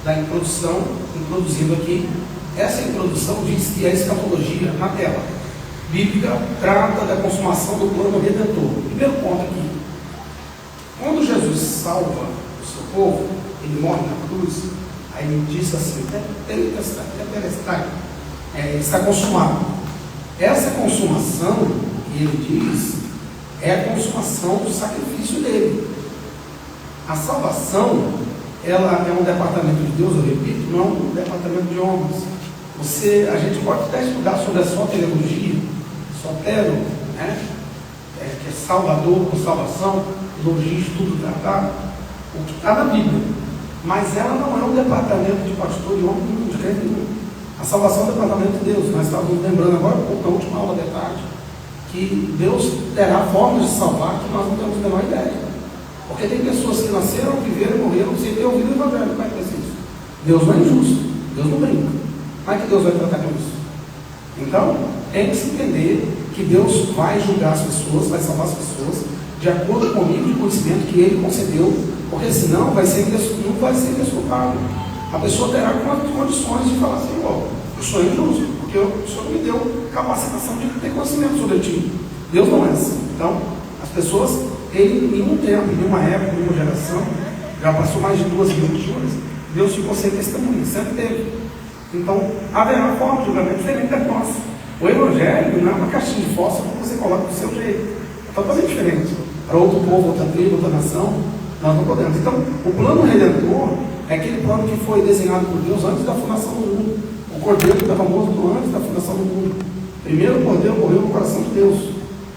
da introdução, introduzindo aqui. Essa introdução diz que a escatologia, na tela bíblica, trata da consumação do plano redentor. Primeiro ponto aqui: quando Jesus salva o seu povo, ele morre na cruz, aí ele diz assim: está consumado. Essa consumação que ele diz é a consumação do sacrifício dele. A salvação, ela é um departamento de Deus, eu repito, não um departamento de homens. A gente pode até estudar sobre a soteriologia, sotero, né? Que é salvador com salvação, logia, estudo, tratado, o que está na Bíblia. Mas ela não é um departamento de pastor, de homem, de crente nenhum. A salvação é o departamento de Deus. Nós estávamos lembrando agora, na última aula de tarde, que Deus terá formas de salvar que nós não temos a menor ideia. Porque tem pessoas que nasceram, viveram e morreram sem ter ouvido o Evangelho. Como é que vai ser isso? Deus não é injusto, Deus não brinca. Como é que Deus vai tratar com isso? Então, tem que se entender que Deus vai julgar as pessoas, vai salvar as pessoas, de acordo com o nível de conhecimento que Ele concedeu, porque senão não vai ser desculpado. A pessoa terá condições de falar assim: ó, eu sou injusto, porque o Senhor me deu capacitação de ter conhecimento sobre ti. Deus não é assim. Então, as pessoas, em nenhum tempo, em nenhuma época, em nenhuma geração, já passou mais de 2.000 anos, Deus ficou sem testemunha, sempre teve. Então, haverá forma de julgamento diferente da nossa. O Evangelho não é uma caixinha de fósforo que você coloca do seu jeito. É totalmente diferente. Para outro povo, outra tribo, outra nação, nós não podemos. Então, o plano redentor é aquele plano que foi desenhado por Deus antes da fundação do mundo. O Cordeiro que estava morto antes da fundação do mundo. Primeiro o Cordeiro morreu no coração de Deus,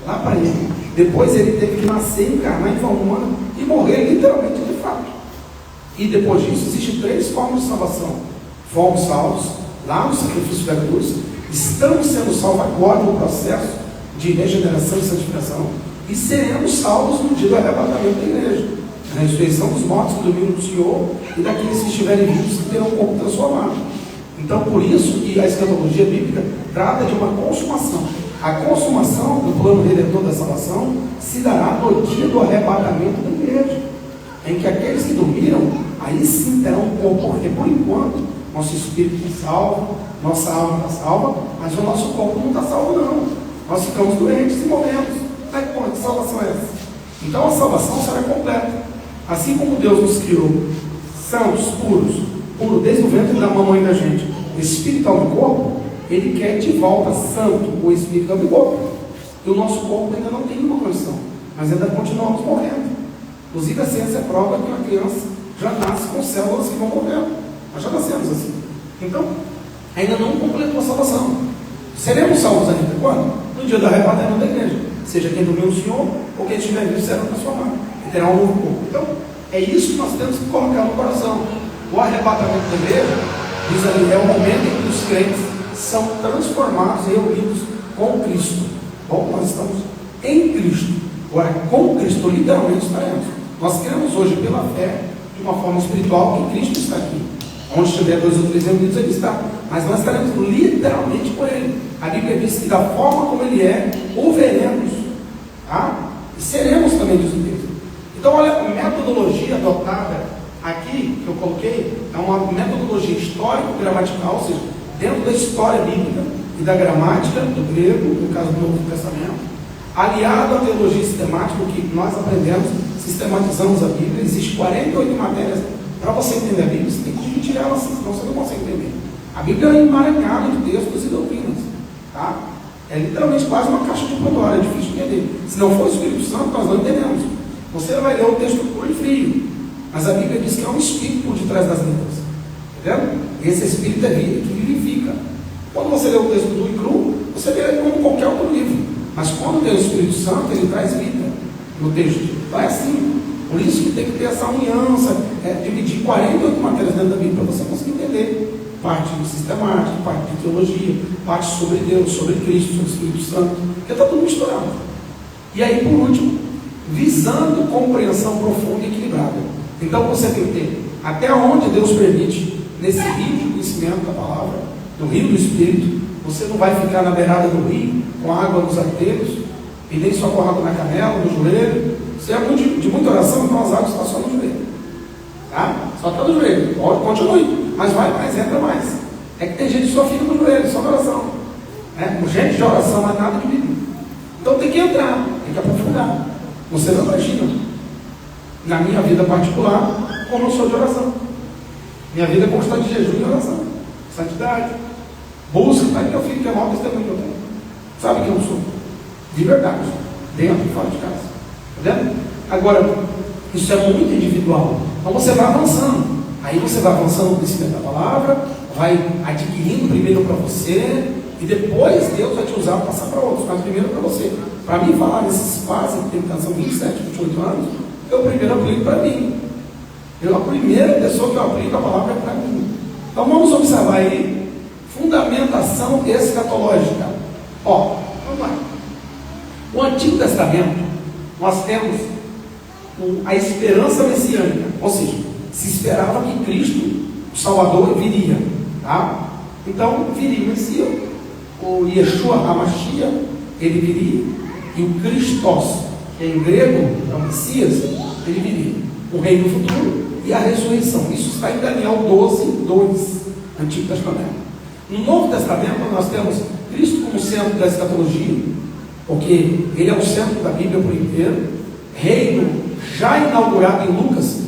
lá para ele. Depois ele teve que nascer, encarnar em forma humana e morrer literalmente de fato. E depois disso existem 3 formas de salvação. Fomos salvos lá no sacrifício da cruz, estamos sendo salvos agora no processo de regeneração e santificação, e seremos salvos no dia do arrebatamento da igreja, na ressurreição dos mortos no domingo do Senhor, e daqueles que estiverem vivos que terão um corpo transformado. Então, por isso que a escatologia bíblica trata de uma consumação. A consumação do plano redentor da salvação se dará no dia do arrebatamento da igreja, em que aqueles que dormiram, aí sim terão um corpo, porque por enquanto nosso espírito está salvo, nossa alma está salva, mas o nosso corpo não está salvo não. Nós ficamos doentes e morremos. Aí, que salvação é essa? Então a salvação será completa. Assim como Deus nos criou santos, puro desde o ventre da mamãe da gente, espiritual e corpo, Ele quer de volta santo o espírito e o corpo. E o nosso corpo ainda não tem uma condição, mas ainda continuamos morrendo. Inclusive a ciência prova que uma criança já nasce com células que vão morrendo. Nós já nascemos assim. Então, ainda não completou a salvação. Seremos salvos ainda quando? No dia do arrebatamento da igreja. Seja quem dormiu no Senhor, ou quem estiver vivo será transformado. E terá um novo corpo. Então, é isso que nós temos que colocar no coração. O arrebatamento da igreja, diz ali, é o momento em que os crentes são transformados e reunidos com Cristo. Bom, nós estamos em Cristo. Agora, com Cristo, literalmente estaremos. Nós cremos hoje pela fé, de uma forma espiritual, que Cristo está aqui. Onde estiver 2 ou 3 reunidos, Ele está. Mas nós estaremos literalmente por Ele. A Bíblia diz que da forma como Ele é, o veremos. Tá? E seremos também, diz o texto. Então, olha, a metodologia adotada aqui, que eu coloquei, é uma metodologia histórico-gramatical, ou seja, dentro da história bíblica e da gramática do grego, no caso do Novo Testamento, aliado à teologia sistemática, o que nós aprendemos, sistematizamos a Bíblia. Existem 48 matérias. Para você entender a Bíblia, você tem que dividir ela assim, senão você não consegue entender. A Bíblia é emaranhada de textos e doutrinas. Tá? É literalmente quase uma caixa de Pandora, é difícil de entender. Se não for o Espírito Santo, nós não entendemos. Você vai ler o texto puro e frio, mas a Bíblia diz que há um Espírito por detrás das letras. Entendeu? E esse Espírito é vida, que vivifica. Quando você lê o texto duro e cru, você lê ele como qualquer outro livro. Mas quando tem o Espírito Santo, ele traz vida no texto. Então é assim. Por isso que tem que ter essa uniança, dividir 48 matérias dentro da Bíblia para você conseguir entender. Parte sistemática, parte de teologia, parte sobre Deus, sobre Cristo, sobre o Espírito Santo, porque está tudo misturado. E aí, por último, visando compreensão profunda e equilibrada. Então você tem que ter até onde Deus permite, nesse rio de conhecimento da palavra, do rio do Espírito. Você não vai ficar na beirada do rio, com água nos arteiros, e nem só com água na canela, no joelho. Se é de muita oração, então as águas estão só no joelho. Tá? só está no joelho. Pode, continue, mas vai mais, entra mais. É que tem gente que só fica no joelho, só na oração. Gente de oração, mas nada de Bíblia. Então tem que entrar, tem que aprofundar. Você não imagina, na minha vida particular, como eu sou de oração. Minha vida consta de jejum e oração, santidade, busca, para que eu fique, que é o maior testemunho que eu tenho. Sabe quem eu sou? De verdade, dentro e fora de casa. Está vendo? Agora, isso é muito individual. Então você vai avançando. Aí você vai avançando no princípio da palavra, vai adquirindo primeiro para você, e depois Deus vai te usar para passar para outros, mas primeiro para você. Para mim falar nesses quase, são 27, 28 anos, eu primeiro aplico para mim. A primeira pessoa que eu aplico a palavra é para mim. Então vamos observar aí, fundamentação escatológica. Vamos lá. No Antigo Testamento, nós temos a esperança messiânica, ou seja, se esperava que Cristo, o Salvador, viria. Tá? Então, viria o Messias, o Yeshua HaMashiach, ele viria, e o Christos, que em grego é o Messias, ele viria. O reino futuro e a ressurreição. Isso está em Daniel 12:2, Antigo Testamento. No Novo Testamento, nós temos Cristo como centro da escatologia, porque ele é o centro da Bíblia por inteiro. Reino já inaugurado em Lucas,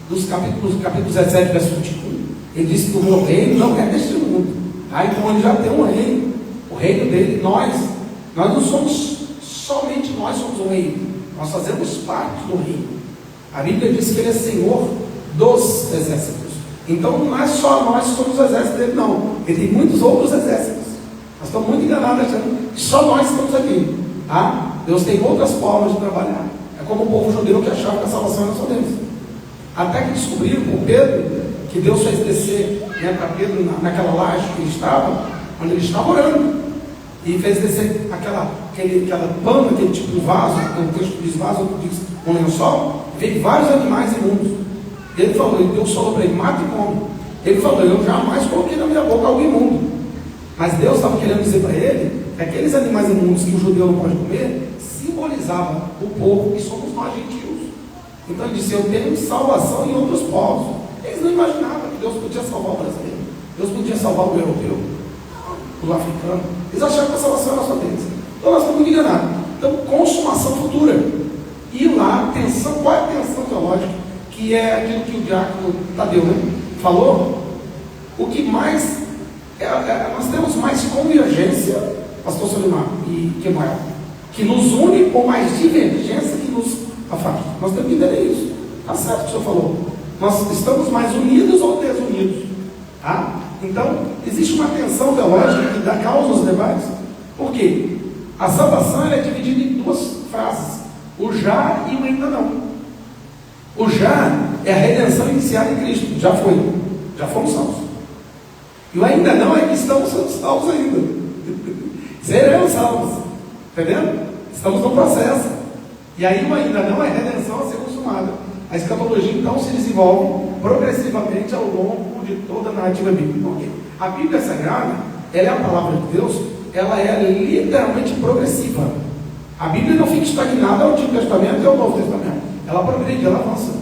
dos capítulos 17, verso 21. Ele disse que o meu reino não é deste mundo. Então ele já tem um reino. O reino dele, nós não somos somente nós somos o reino. Nós fazemos parte do reino. A Bíblia diz que ele é Senhor dos exércitos. Então não é só nós que somos o exército dele, não. Ele tem muitos outros exércitos. Nós estamos muito enganados achando que só nós estamos aqui. Deus tem outras formas de trabalhar. É como o povo judeu que achava que a salvação era só Deus. Até que descobriram por Pedro que Deus fez descer para Pedro naquela laje que ele estava, onde ele estava orando. E fez descer aquela pano, aquele tipo de vaso, o texto diz vaso, diz um lençol, veio vários animais imundos. Ele falou, e Deus falou para ele, mata e come. Ele falou, eu jamais coloquei na minha boca algo imundo. Mas Deus estava querendo dizer para ele que aqueles animais imundos que o judeu não pode comer, simbolizavam o povo que somos nós gentios. Então ele disse, eu tenho salvação em outros povos. Eles não imaginavam que Deus podia salvar o brasileiro, Deus podia salvar o europeu, o africano. Eles achavam que a salvação era só deles. Então nós estamos muito enganados. Então, consumação futura. E lá, tensão, qual é a tensão teológica? Que é aquilo que o diácono Tadeu falou. O que mais, nós temos mais convergência, pastor Solimar e Kemal, que nos une, ou mais divergência que nos afasta. Nós temos que entender isso. Está certo o que o senhor falou. Nós estamos mais unidos ou desunidos? Então, existe uma tensão teológica que dá causa aos debates. Por quê? A salvação é dividida em duas frases: o já e o ainda não. O já é a redenção iniciada em Cristo, já fomos salvos. E o ainda não é que estamos sendo salvos ainda. Seremos salvos, entendendo? Estamos no processo. E aí o ainda não é redenção a ser consumada. A escatologia então se desenvolve progressivamente ao longo de toda a narrativa bíblica. A Bíblia Sagrada, ela é a palavra de Deus, ela é literalmente progressiva. A Bíblia não fica estagnada ao Antigo Testamento e ao Novo Testamento. Ela progride, ela avança.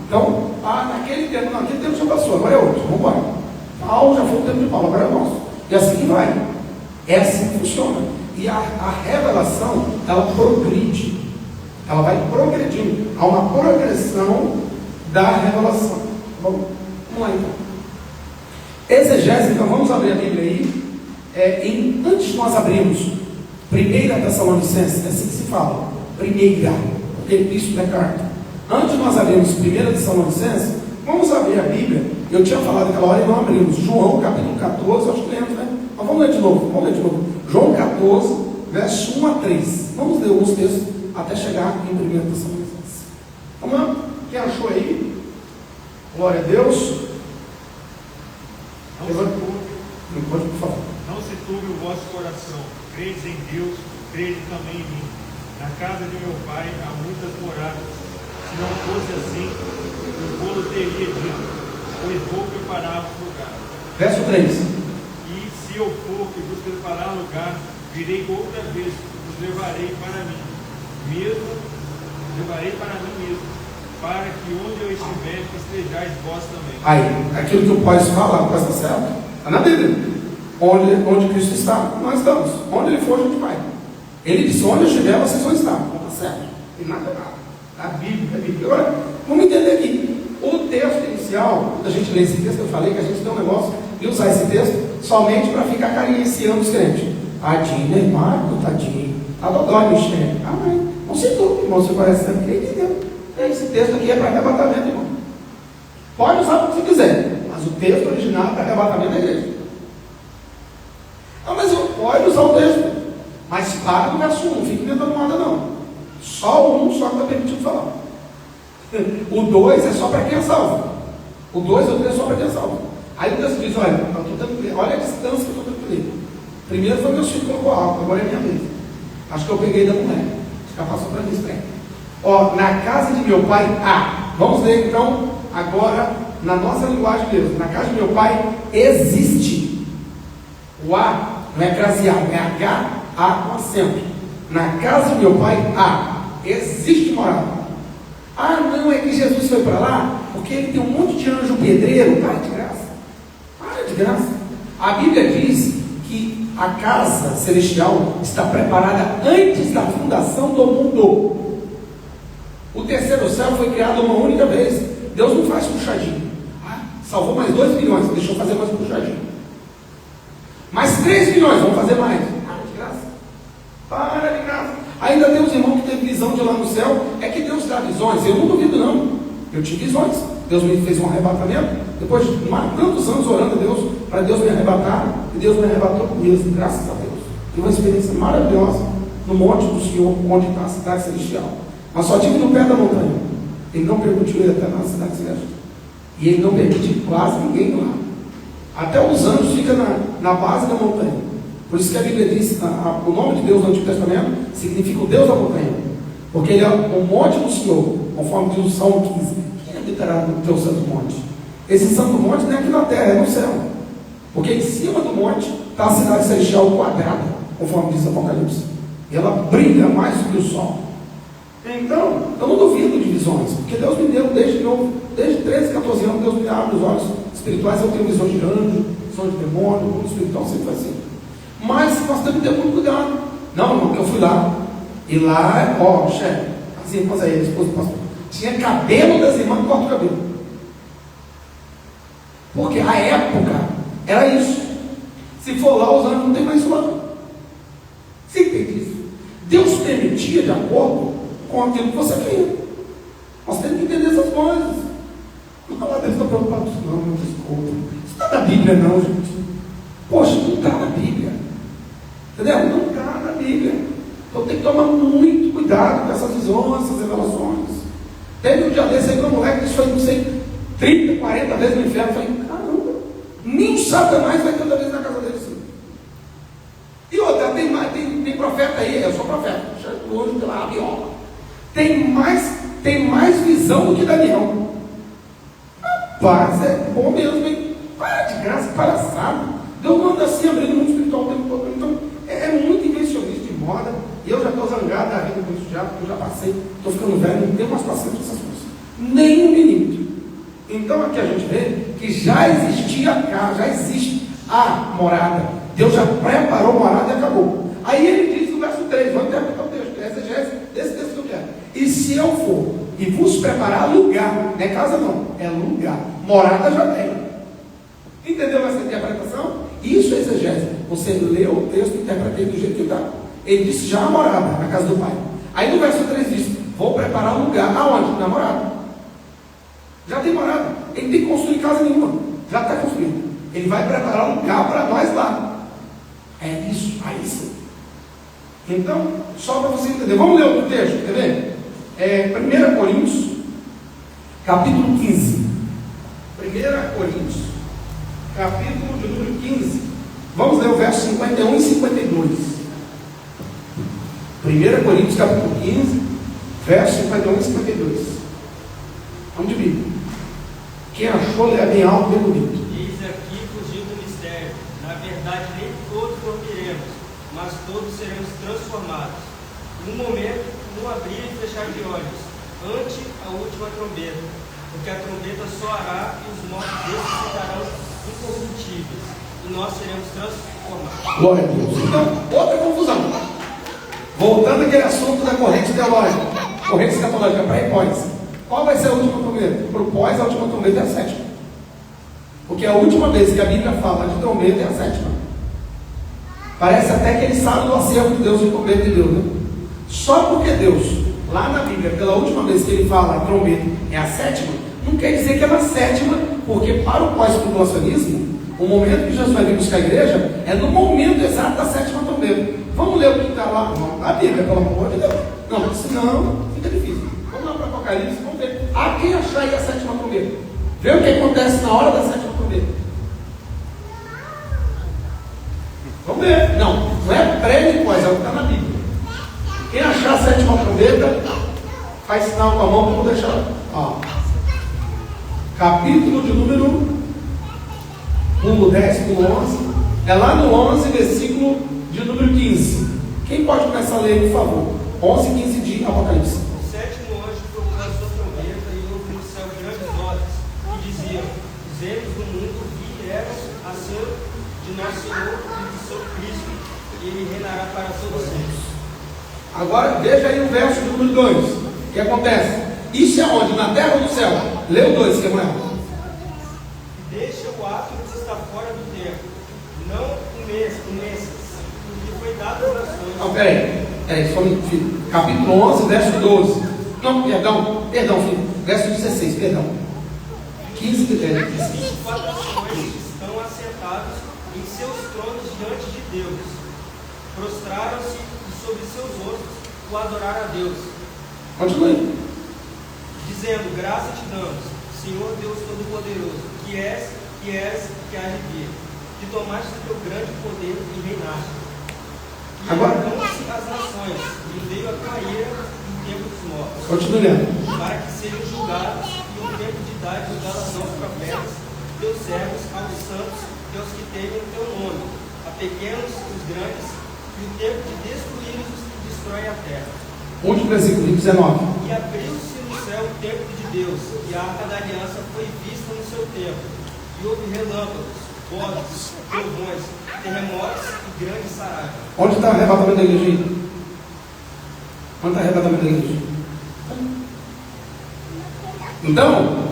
Então, naquele tempo já passou, agora é outro, vamos embora. Paulo já foi o tempo de Paulo, agora é o nosso. E assim que vai. É assim que funciona. E a revelação, ela progride. Ela vai progredindo. Há uma progressão da revelação. Vamos lá então. Exegese, então vamos abrir a Bíblia aí. Antes de nós abrirmos 1 Tessalonicenses, é assim que se fala. Primeira, porque isso é carta. Antes de nós abrirmos 1 Tessalonicenses, vamos abrir a Bíblia. Eu tinha falado aquela hora e não abrimos. João capítulo 14, acho que lembro, né? Mas vamos ler de novo. João 14, verso 1 a 3. Vamos ler alguns textos até chegar em 1 Tessalonicenses. Vamos lá? Quem achou aí? Glória a Deus. Por favor. Não se turbe o vosso coração. Credes em Deus, crede também em mim. Na casa de meu pai há muitas moradas. Se não fosse assim, eu vou teria dito, pois vou preparar o lugar. Verso 3. E se eu for e vos preparar lugar, virei outra vez, vos levarei para mim mesmo, para que onde eu estiver, estejais vós também. Aí, aquilo que o Pai fala, está certo? Está na Bíblia. Onde Cristo está, nós estamos. Onde Ele for, a gente vai. Ele disse, onde eu estiver, vocês vão estar. Está certo. Tem nada errado. A Bíblia. Agora, vamos entender aqui. O texto inicial, quando a gente lê esse texto, eu falei que a gente tem um negócio de usar esse texto somente para ficar acariciando os crentes. Tadinho, né, Marco? Tadinho. A dodói, Michel. Mas não sei tudo, irmão. Você vai recebendo quem entendeu. Esse texto aqui é para arrebatamento, irmão. Pode usar o que você quiser, mas o texto original é para arrebatamento da igreja. Não, mas pode usar o texto, mas para no verso 1, não fique inventando nada não. Só o 1 só que está permitido falar. O 2 é só para quem é salvo. O 2 e o 3 é só para quem é salvo. Aí o texto diz, olha a distância que eu estou tentando ler. Primeiro foi meu filho que colocou álcool, agora é minha vez. Acho que eu peguei da mulher. Acho que ela passou para mim estranho. Ó, na casa de meu pai, vamos ler então, agora, na nossa linguagem mesmo. Na casa de meu pai existe. O A não é craseado, é H-A com acento. Na casa de meu pai, existe morada. Não, é que Jesus foi para lá, porque ele tem um monte de anjo pedreiro. Para de graça. Para de graça. A Bíblia diz que a casa celestial está preparada antes da fundação do mundo. O terceiro céu foi criado uma única vez. Deus não faz puxadinho. Salvou mais 2 milhões, deixou fazer mais puxadinho. Mais 3 milhões, vamos fazer mais. Para de graça. Para de graça. Ainda tem os irmãos que têm visão de lá no céu. É que Deus dá visões. Eu não duvido não. Eu tive visões. Deus me fez um arrebatamento. Depois de tantos anos orando a Deus, para Deus me arrebatar. E Deus me arrebatou mesmo, graças a Deus. Tive uma experiência maravilhosa no monte do Senhor, onde está a cidade celestial. Mas só tive no pé da montanha. Ele não permitiu ir até na cidade celestial. E ele não permite quase ninguém lá. Até os anjos ficam na base da montanha. Por isso que a Bíblia diz, o nome de Deus no Antigo Testamento significa o Deus da montanha. Porque ele é o monte do Senhor, conforme diz o Salmo 15. Quem habitará no teu santo monte? Esse santo monte não é aqui na terra, é no céu. Porque em cima do monte está a cidade celestial quadrada, conforme diz o Apocalipse. E ela brilha mais do que o sol. Então, eu não duvido de visões, porque Deus me deu desde novo, desde 13, 14 anos, Deus me abre os olhos espirituais. Eu tenho visões de anjo, visões de demônio, o mundo espiritual sempre assim. Mas nós temos que ter muito cuidado. Não, irmão, que eu fui lá, e lá, chefe, as irmãs aí, a esposa do pastor, tinha cabelo das irmãs que corta o cabelo. Porque a época era isso. Se for lá, os anjos não tem mais isso lá. Você entende isso? Deus permitia de acordo com aquilo que você queria. Nós temos que entender essas coisas. Não falar, Deus está preocupado com isso, não, desculpa. Isso não está na Bíblia, não, gente. Poxa, não está na Bíblia. Entendeu? Não está na Bíblia. Então tem que tomar muito cuidado com essas visões, essas revelações. Teve um dia desse aí, uma moleque que foi, não sei, 30, 40 vezes no inferno. Eu falei, caramba, nem o Satanás vai tanta vez na casa dele assim. E outra, tem profeta aí, eu sou profeta, hoje pela rabiola. Tem mais visão do que Daniel. Rapaz, é bom mesmo, hein? Para de graça, palhaçada. Deus manda assim, abrindo o mundo espiritual o tempo todo. Então, é muito invencionista de moda. E eu já estou zangado da vida com isso já, porque eu já passei, estou ficando velho, não tenho mais paciência com essas coisas. Nem um minuto. Então aqui a gente vê que já existia a casa, já existe a morada. Deus já preparou a morada e acabou. Aí ele diz no verso 3, vamos interpretar o texto, essa é desse texto que eu quero. E se eu for e vos preparar lugar, não é casa não, é lugar. Morada já tem. Entendeu essa interpretação? Isso é exegese. Você leu o texto e interpretei do jeito que está. Ele disse já a morada, na casa do pai. Aí no verso 3 diz, vou preparar lugar. Aonde? Na morada. Já tem morada. Ele tem que construir casa nenhuma. Já está construído. Ele vai preparar lugar para nós lá. É isso, aí sim. Então, só para você entender. Vamos ler outro texto, quer ver? 1 Coríntios, capítulo 15. 1 Coríntios, capítulo de número 15. Vamos ler o verso 51 e 52. 1 Coríntios, capítulo 15, verso 51 e 52. Vamos de Bíblia. Quem achou, lê bem alto, bem bonito. Eis aqui fugir do mistério. Na verdade, nem todos dormiremos, mas todos seremos transformados. Num momento, num abrir e fechar de olhos, ante a última trombeta, porque a trombeta soará e os mortos ressuscitarão incorruptíveis, e nós seremos transformados. Glória a Deus. Então, outra confusão. Voltando àquele assunto da corrente teológica, corrente escatológica para e pós. Qual vai ser a última trombeta? Para o pós, a última trombeta é a sétima. Porque a última vez que a Bíblia fala de trombeta é a sétima. Parece até que ele sabe do acervo de Deus e trombeta de Deus, né? Só porque Deus, lá na Bíblia, pela última vez que ele fala trombeta é a sétima, não quer dizer que é na sétima, porque para o pós-tribulacionismo, o momento que Jesus vai vir buscar a igreja é no momento exato da sétima trombeta. Vamos ler o que está lá na Bíblia, pelo amor de Deus. Não, senão fica difícil. Vamos lá para o Apocalipse, vamos ver. A quem achar aí a sétima trombeta? Vê o que acontece na hora da sétima trombeta. Vamos ver. Não é pré e pós, é o que está na Bíblia. Quem achar a sétima trombeta, faz sinal com a mão para eu deixar. Ó. Capítulo de número 10, pulo 11. É lá no 11, versículo de número 15. Quem pode começar a ler, por favor? 11 e 15 de Apocalipse. O sétimo anjo tocou a sua trombeta e houve no céu grandes vozes que diziam: os reinos do mundo vieram a ser de nosso Senhor e de seu Cristo, e ele reinará para todos sempre. Agora veja aí o verso de número 2. O que acontece? Isso é onde? Na terra ou no céu? Lê o 2, que é maior. Deixa o ato que está fora do tempo, não começas, porque foi dado às nações. Não, peraí. Filho. Capítulo 11, verso 12. Não, perdão, filho. Verso 16, perdão. 15 de 10. As 24 nações estão assentados em seus tronos diante de Deus. Prostraram-se e sobre seus rostos o adoraram a Deus. Continue. Dizendo: graça te damos, Senhor Deus Todo-Poderoso, que és, que há de vir, que tomaste o teu grande poder e reinaste. E Agora arrancam-se as nações, e veio a cair o tempo dos mortos, continue lendo. para que sejam julgados, e o tempo de dar e galardão aos profetas, teus servos, aos santos e aos que temem o teu nome, a pequenos e os grandes, e o tempo de destruir os que destroem a terra. Último versículo, 19. E abriu-se no céu o templo de Deus, e a arca da aliança foi vista no seu templo. E houve relâmpagos, vozes, trovões, terremotos e grandes saraiva. Onde está o arrebatamento da igreja? Onde está o arrebatamento da igreja? Então,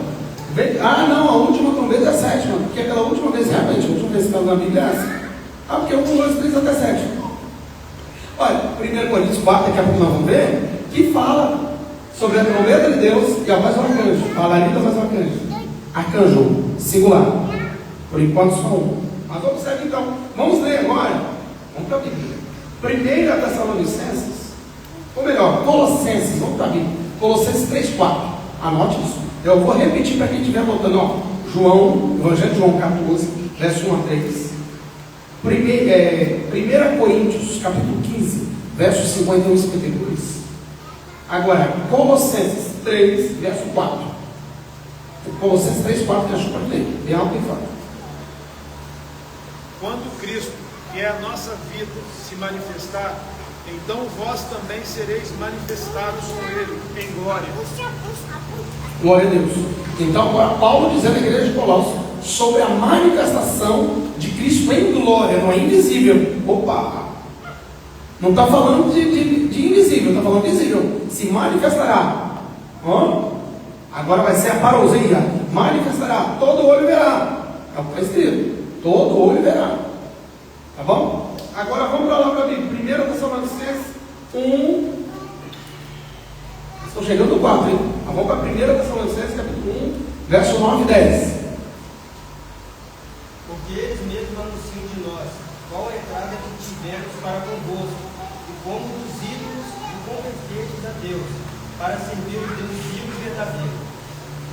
não, a última trombeta é a sétima, porque aquela última vez, realmente, a última vez que estava na Bíblia é essa. Porque 1, 2, 3 até 7. Olha, 1 Coríntios 4, daqui a pouco nós vamos ver, que fala sobre a trombeta de Deus e a voz do arcanjo. Falaria da voz do arcanjo. Arcanjo, singular. Por enquanto só um. Mas observe então. Vamos ler agora. Vamos para a Bíblia. 1 Tessalonicenses, ou melhor, Colossenses. Vamos para a Bíblia. Colossenses 3, 4. Anote isso. Eu vou repetir para quem estiver anotando. Ó. Evangelho de João 14, verso 1 a 3. 1 Coríntios, capítulo 15, versos 51 e 52. Agora, Colossenses 3, verso 4. Colossenses 3, 4, que achou para ler. Bem alto e fala. Quando Cristo, que é a nossa vida, se manifestar, então vós também sereis manifestados com Ele em glória. Glória a Deus. Então, agora Paulo dizendo à igreja de Colossos sobre a manifestação de Cristo em glória, não é invisível. Opa! Não está falando de invisível, está falando de visível. Se manifestará. Agora vai ser a parousia. Manifestará. Todo olho verá. Está escrito. Todo olho verá. Tá bom? Agora vamos para lá para mim. 1 Tessalonicenses 1. Estou chegando no 4, hein? Vamos para 1 Tessalonicenses capítulo 1, verso 9 e 10. Porque eles mesmos anunciam de nós qual a entrada que tivemos para convosco, e como dos ídolos de converterdes a Deus, para servir o Deus vivo e verdadeiro,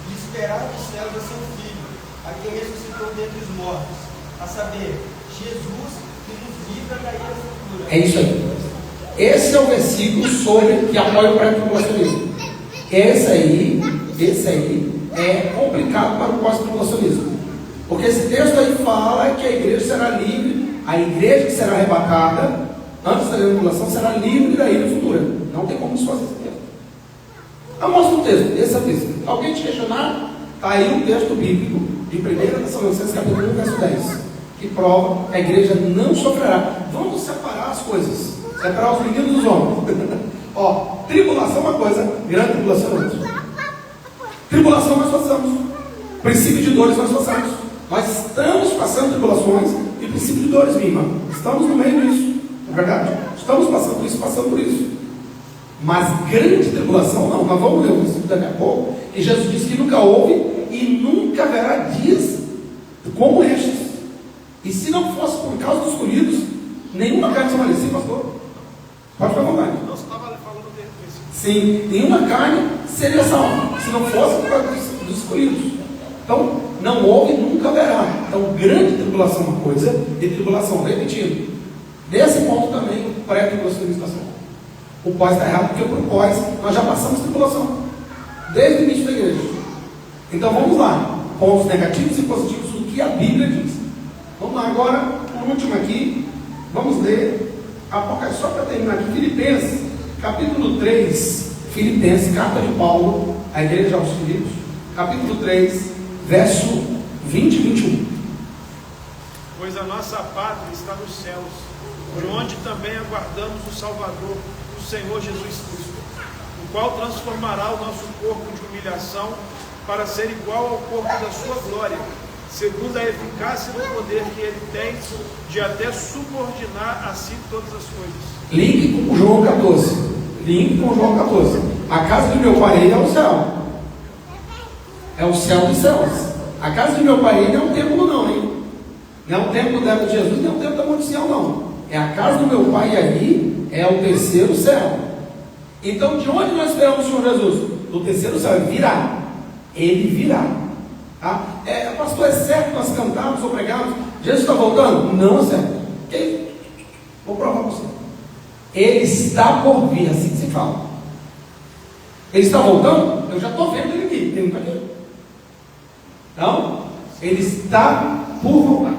e esperar dos céus a seu Filho, a quem ressuscitou dentre os mortos, a saber, Jesus, que nos livra da ira futura. É isso aí. Esse é o versículo sobre que apoia o pré-tribulacionismo. Esse aí é complicado para o pós-tribulacionismo. Porque esse texto aí fala que a igreja será livre, a igreja que será arrebatada antes da tribulação será livre da ira futura. Não tem como desfazer esse texto. Eu mostro o texto, esse é o texto. Alguém te questionar, está aí um texto bíblico de 1 Tessalonicenses capítulo 1, verso 10, que prova que a igreja não sofrerá. Vamos separar as coisas, separar os meninos dos homens. Ó, tribulação é uma coisa, grande tribulação é outra. Tribulação nós passamos, princípio de dores nós passamos. Nós estamos passando tribulações e princípio de dores, minha irmã. Estamos no meio disso, não é verdade? Estamos passando por isso, passando por isso. Mas grande tribulação, não. Nós vamos ler o versículo daqui a pouco. E Jesus disse que nunca houve e nunca haverá dias como estes. E se não fosse por causa dos escolhidos, nenhuma carne se amarecia, pastor. Pode ficar à vontade. Não estava falando dele. Sim, nenhuma carne seria salva, se não fosse por causa dos escolhidos. Então, não houve e nunca haverá. Então, grande tribulação é uma coisa, e tribulação, repetindo. Nesse ponto também, pré-tribulação e estação. O pós está errado, porque por pós nós já passamos tribulação, desde o início da igreja. Então, vamos lá. Pontos negativos e positivos do que a Bíblia diz. Vamos lá agora, por último aqui, vamos ler Apocalipse, só para terminar aqui, Filipenses, capítulo 3, Filipenses, carta de Paulo, à igreja aos Filipos, capítulo 3, verso 20 e 21. Pois a nossa pátria está nos céus, de onde também aguardamos o Salvador, o Senhor Jesus Cristo, o qual transformará o nosso corpo de humilhação para ser igual ao corpo da sua glória, segundo a eficácia do poder que ele tem de até subordinar a si todas as coisas. Link com João 14. Link com João 14. A casa do meu pai é o céu. É o céu dos céus. A casa do meu pai não é um templo não, hein? Não é um templo da época de Jesus, não é um templo da Monte Sião, não. É a casa do meu pai ali, é o terceiro céu. Então, de onde nós esperamos o Senhor Jesus? Do terceiro céu. Ele virá. Ele virá. Tá? Pastor, é certo que nós cantamos ou pregamos? Jesus está voltando? Não é certo. Okay? Vou provar para você. Ele está por vir, assim que se fala. Ele está voltando? Eu já estou vendo ele aqui. Tem muito aqui. Não? Ele está por voltar.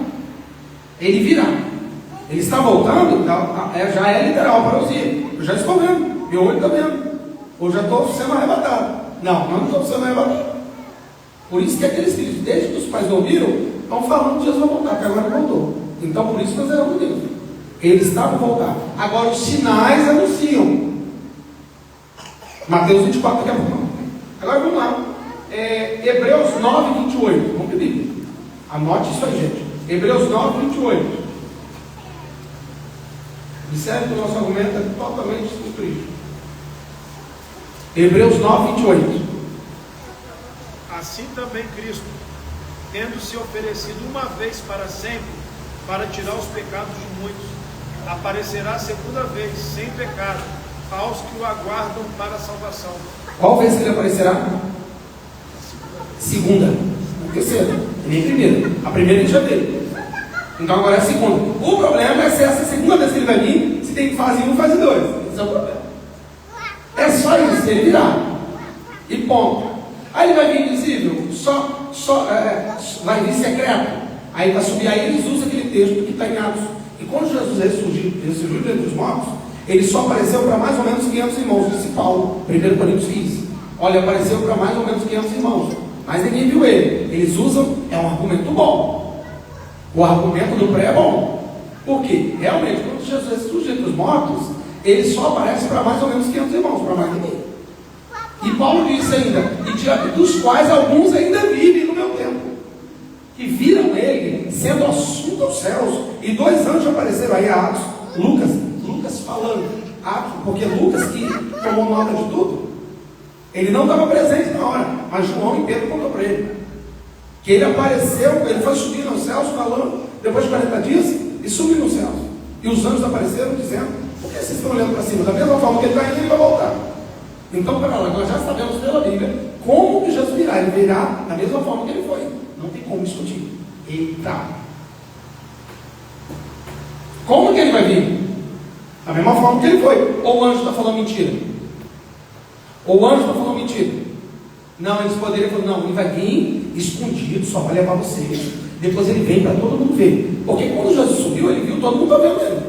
Ele virá. Ele está voltando? Já é literal para você. Eu já estou vendo. Meu olho está vendo. Ou já estou sendo arrebatado. Não estou sendo arrebatado. Por isso que aqueles filhos, desde que os pais não ouviram, estão falando que Jesus vai voltar, que agora ele voltou. Então por isso nós erramos Deus. Ele está por voltar. Agora os sinais anunciam. Mateus 24, daqui a pouco. Agora vamos lá. Hebreus 9, 28. Vamos pedir. Anote isso aí, gente. Hebreus 9, 28. Observe que o nosso argumento é totalmente desconstruído. Hebreus 9, 28. Assim também Cristo, tendo se oferecido uma vez para sempre, para tirar os pecados de muitos, aparecerá a segunda vez, sem pecado, aos que o aguardam para a salvação. Qual vez que ele aparecerá? Segunda. Não terceira. Nem primeira. A primeira ele já teve. Então agora é a segunda. O problema é se essa segunda vez que ele vai vir, se tem fase 1 e fase 2. Esse é o problema. É só isso, ele virá. E ponto. Aí ele vai vir invisível, vai vir secreto. Aí vai subir, aí eles usam aquele texto que está em Atos. E quando Jesus ressurgiu dentre os mortos, ele só apareceu para mais ou menos 500 irmãos, disse Paulo, 1 Coríntios 15. Olha, apareceu para mais ou menos 500 irmãos, mas ninguém viu ele. Eles usam, é um argumento bom. O argumento do pré é bom. Por quê? Realmente, quando Jesus ressurge dentre os mortos, ele só aparece para mais ou menos 500 irmãos, para mais ninguém. E Paulo disse ainda, e dos quais alguns ainda vivem no meu tempo, que viram ele sendo assunto aos céus, e 2 anjos apareceram aí a Atos, Lucas falando, Atos, porque Lucas que tomou nota de tudo, ele não estava presente na hora, mas João e Pedro contou para ele, que ele apareceu, ele foi subir aos céus falando, depois de 40 dias, e subiu nos céus, e os anjos apareceram dizendo, por que vocês estão olhando para cima? Da mesma forma que ele está indo, ele vai voltar. Então, para lá, nós já sabemos pela Bíblia como que Jesus virá. Ele virá da mesma forma que ele foi. Não tem como discutir. Eita! Como que ele vai vir? Da mesma forma que ele foi. Ou o anjo está falando mentira? Ou o anjo está falando mentira? Não, eles poderiam falar, não, ele vai vir escondido, só vai levar vocês. Depois ele vem para todo mundo ver. Porque quando Jesus subiu, ele viu, todo mundo está vendo ele.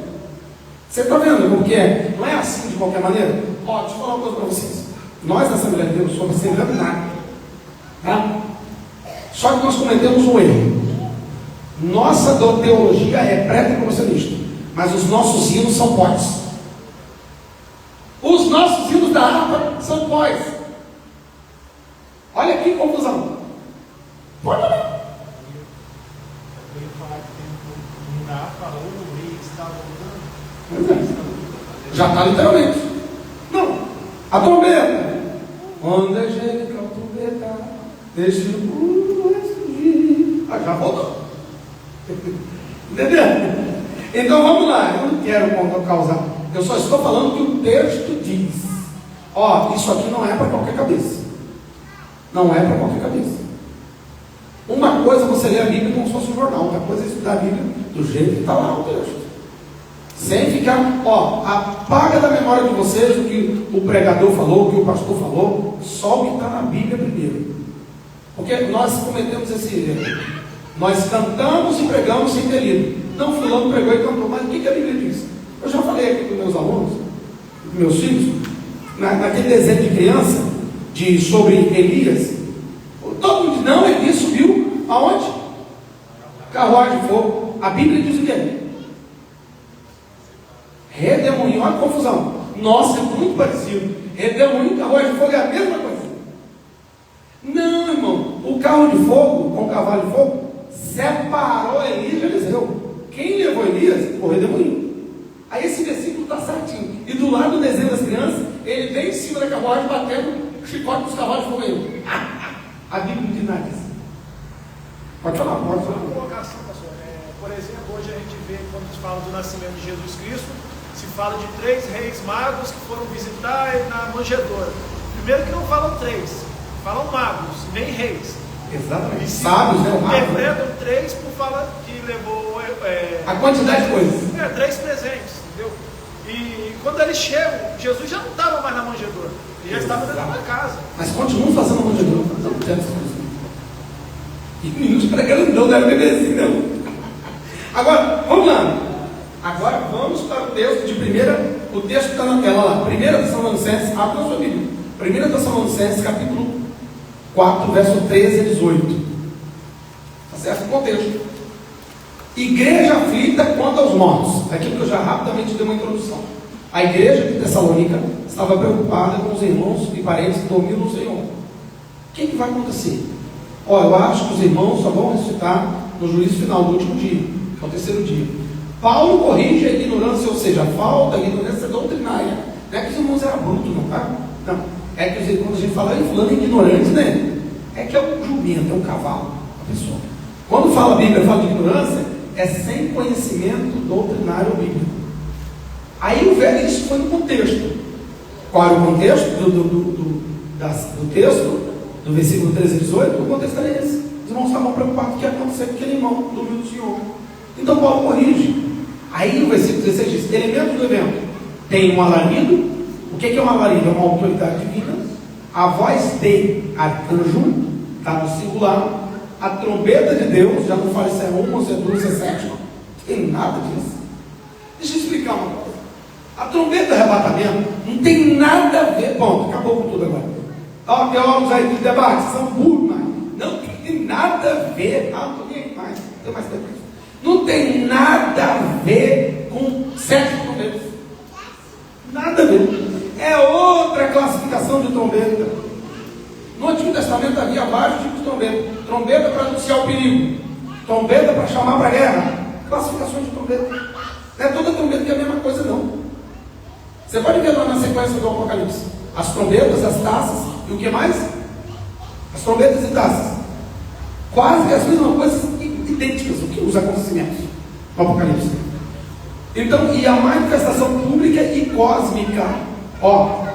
Você está vendo como que é? Não é assim de qualquer maneira? Ó, deixa eu falar uma coisa para vocês. Nós da Assembleia de Deus somos Assembleia nada. Tá? Só que nós cometemos um erro. Nossa teologia é pré-tribulacionista, mas os nossos hinos são pós. Os nossos hinos da harpa são pós. Olha que confusão. Pode olhar. Eu ia falar que tem um na falou, o rei está voltando. Pois é. Já está literalmente. Não. A trombeta. Quando a gente a trombeta, deixa o mundo ressurgir. Ah, já voltou. Entendeu? Então vamos lá. Eu não quero causar. Eu só estou falando que o texto diz. Ó, isso aqui não é para qualquer cabeça. Não é para qualquer cabeça. Uma coisa é você ler a Bíblia como se fosse um jornal, outra coisa é estudar a Bíblia do jeito que está lá o texto. Sem ficar, ó, apaga da memória de vocês o que o pregador falou, o que o pastor falou, só o que está na Bíblia primeiro. Porque nós cometemos esse erro. Nós cantamos e pregamos sem ter lido. Não, fulano pregou e cantou, mas o que a Bíblia diz? Eu já falei aqui com meus alunos, com meus filhos, naquele desenho de criança, sobre Elias. Todo mundo diz, não, Elias subiu aonde? Carruagem de fogo. A Bíblia diz o quê? Redemoinho, olha a confusão. Nossa, é muito parecido. Redemoinho e carruagem de fogo é a mesma coisa. Não, irmão. O carro de fogo com o cavalo de fogo separou Elias de Eliseu. Quem levou Elias? O redemoinho. Aí esse versículo está certinho. E do lado do desenho das crianças, ele vem em cima da carruagem batendo o chicote dos cavalos de fogo. A Bíblia não diz nada disso. Pode falar, pode falar. Uma colocação, pastor. Por exemplo, hoje a gente vê, quando se fala do nascimento de Jesus Cristo, se fala de 3 reis magos que foram visitar ele na manjedoura. Primeiro que não falam 3, falam magos, nem reis. Exatamente. E sábios, né? Interpretam 3 por falar que levou a quantidade de coisas. 3 presentes, entendeu? E quando eles chegam, Jesus já não estava mais na manjedoura, ele já estava dentro da casa. Mas continuam fazendo manjedoura. Não tem essa coisa. E meninos pregando não deve beber assim, não. Agora, vamos lá. Agora vamos para o texto de primeira. O texto está na tela lá. 1 Tessalonicenses, abre na sua Bíblia. 1 Tessalonicenses, capítulo 4, verso 13 a 18. Está certo o contexto. Igreja aflita quanto aos mortos. Aquilo que eu já rapidamente dei uma introdução. A igreja de Tessalônica estava preocupada com os irmãos e parentes que dormiam no Senhor. O que vai acontecer? Eu acho que os irmãos só vão ressuscitar no juízo final do último dia, que é o terceiro dia. Paulo corrige a ignorância, ou seja, a falta, a ignorância doutrinária. Não é que os irmãos eram brutos, não, tá? Não. É que quando a gente fala fulano é ignorante, né? É que é um jumento, é um cavalo, a pessoa. Quando fala a Bíblia, fala de ignorância, é sem conhecimento doutrinário bíblico. Aí isso foi no contexto. Qual era o contexto do texto? Do versículo 13 a 18, o contexto era esse. Os irmãos estavam preocupados com o que ia acontecer com aquele irmão dormiu do Senhor. Então Paulo corrige. Aí no versículo 16 diz: elementos do evento. Tem um alarido. O que é um alarido? É uma autoridade divina. A voz de arcanjo, está no singular. A trombeta de Deus, já não fala se é 1, se é 2, se é 7, não tem nada disso. Deixa eu explicar uma coisa. A trombeta do arrebatamento não tem nada a ver. Bom, acabou com tudo agora. Teólogos aí do debate são burros, mas não tem nada a ver. Não tem mais tempo. Não tem nada a ver com 7 trombetas. Nada a ver. É outra classificação de trombeta. No Antigo Testamento havia vários tipos de trombeta. Trombeta para anunciar o perigo. Trombeta para chamar para a guerra. Classificações de trombeta. Não é toda trombeta que é a mesma coisa, não. Você pode ver lá na sequência do Apocalipse. As trombetas, as taças e o que mais? As trombetas e taças. Quase as mesmas coisas idênticas do que os acontecimentos no Apocalipse. Então, e a manifestação pública e cósmica.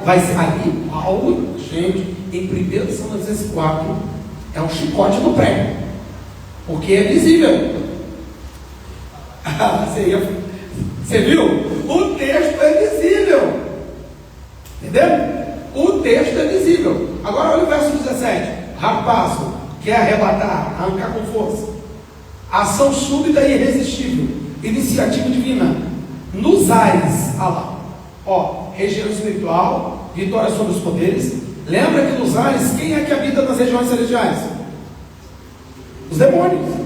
Vai ser ali, Paulo, gente, em 1 Tessalonicenses 4, é um chicote no prego. Porque é visível. Você viu? O texto é visível. Entendeu? O texto é visível. Agora olha o verso 17. Rapazo, quer arrebatar, arrancar com força. Ação súbita e irresistível. Iniciativa divina. Nos ares. Região espiritual, vitória sobre os poderes, Lembra que nos ares, quem é que habita nas regiões celestiais? Os demônios.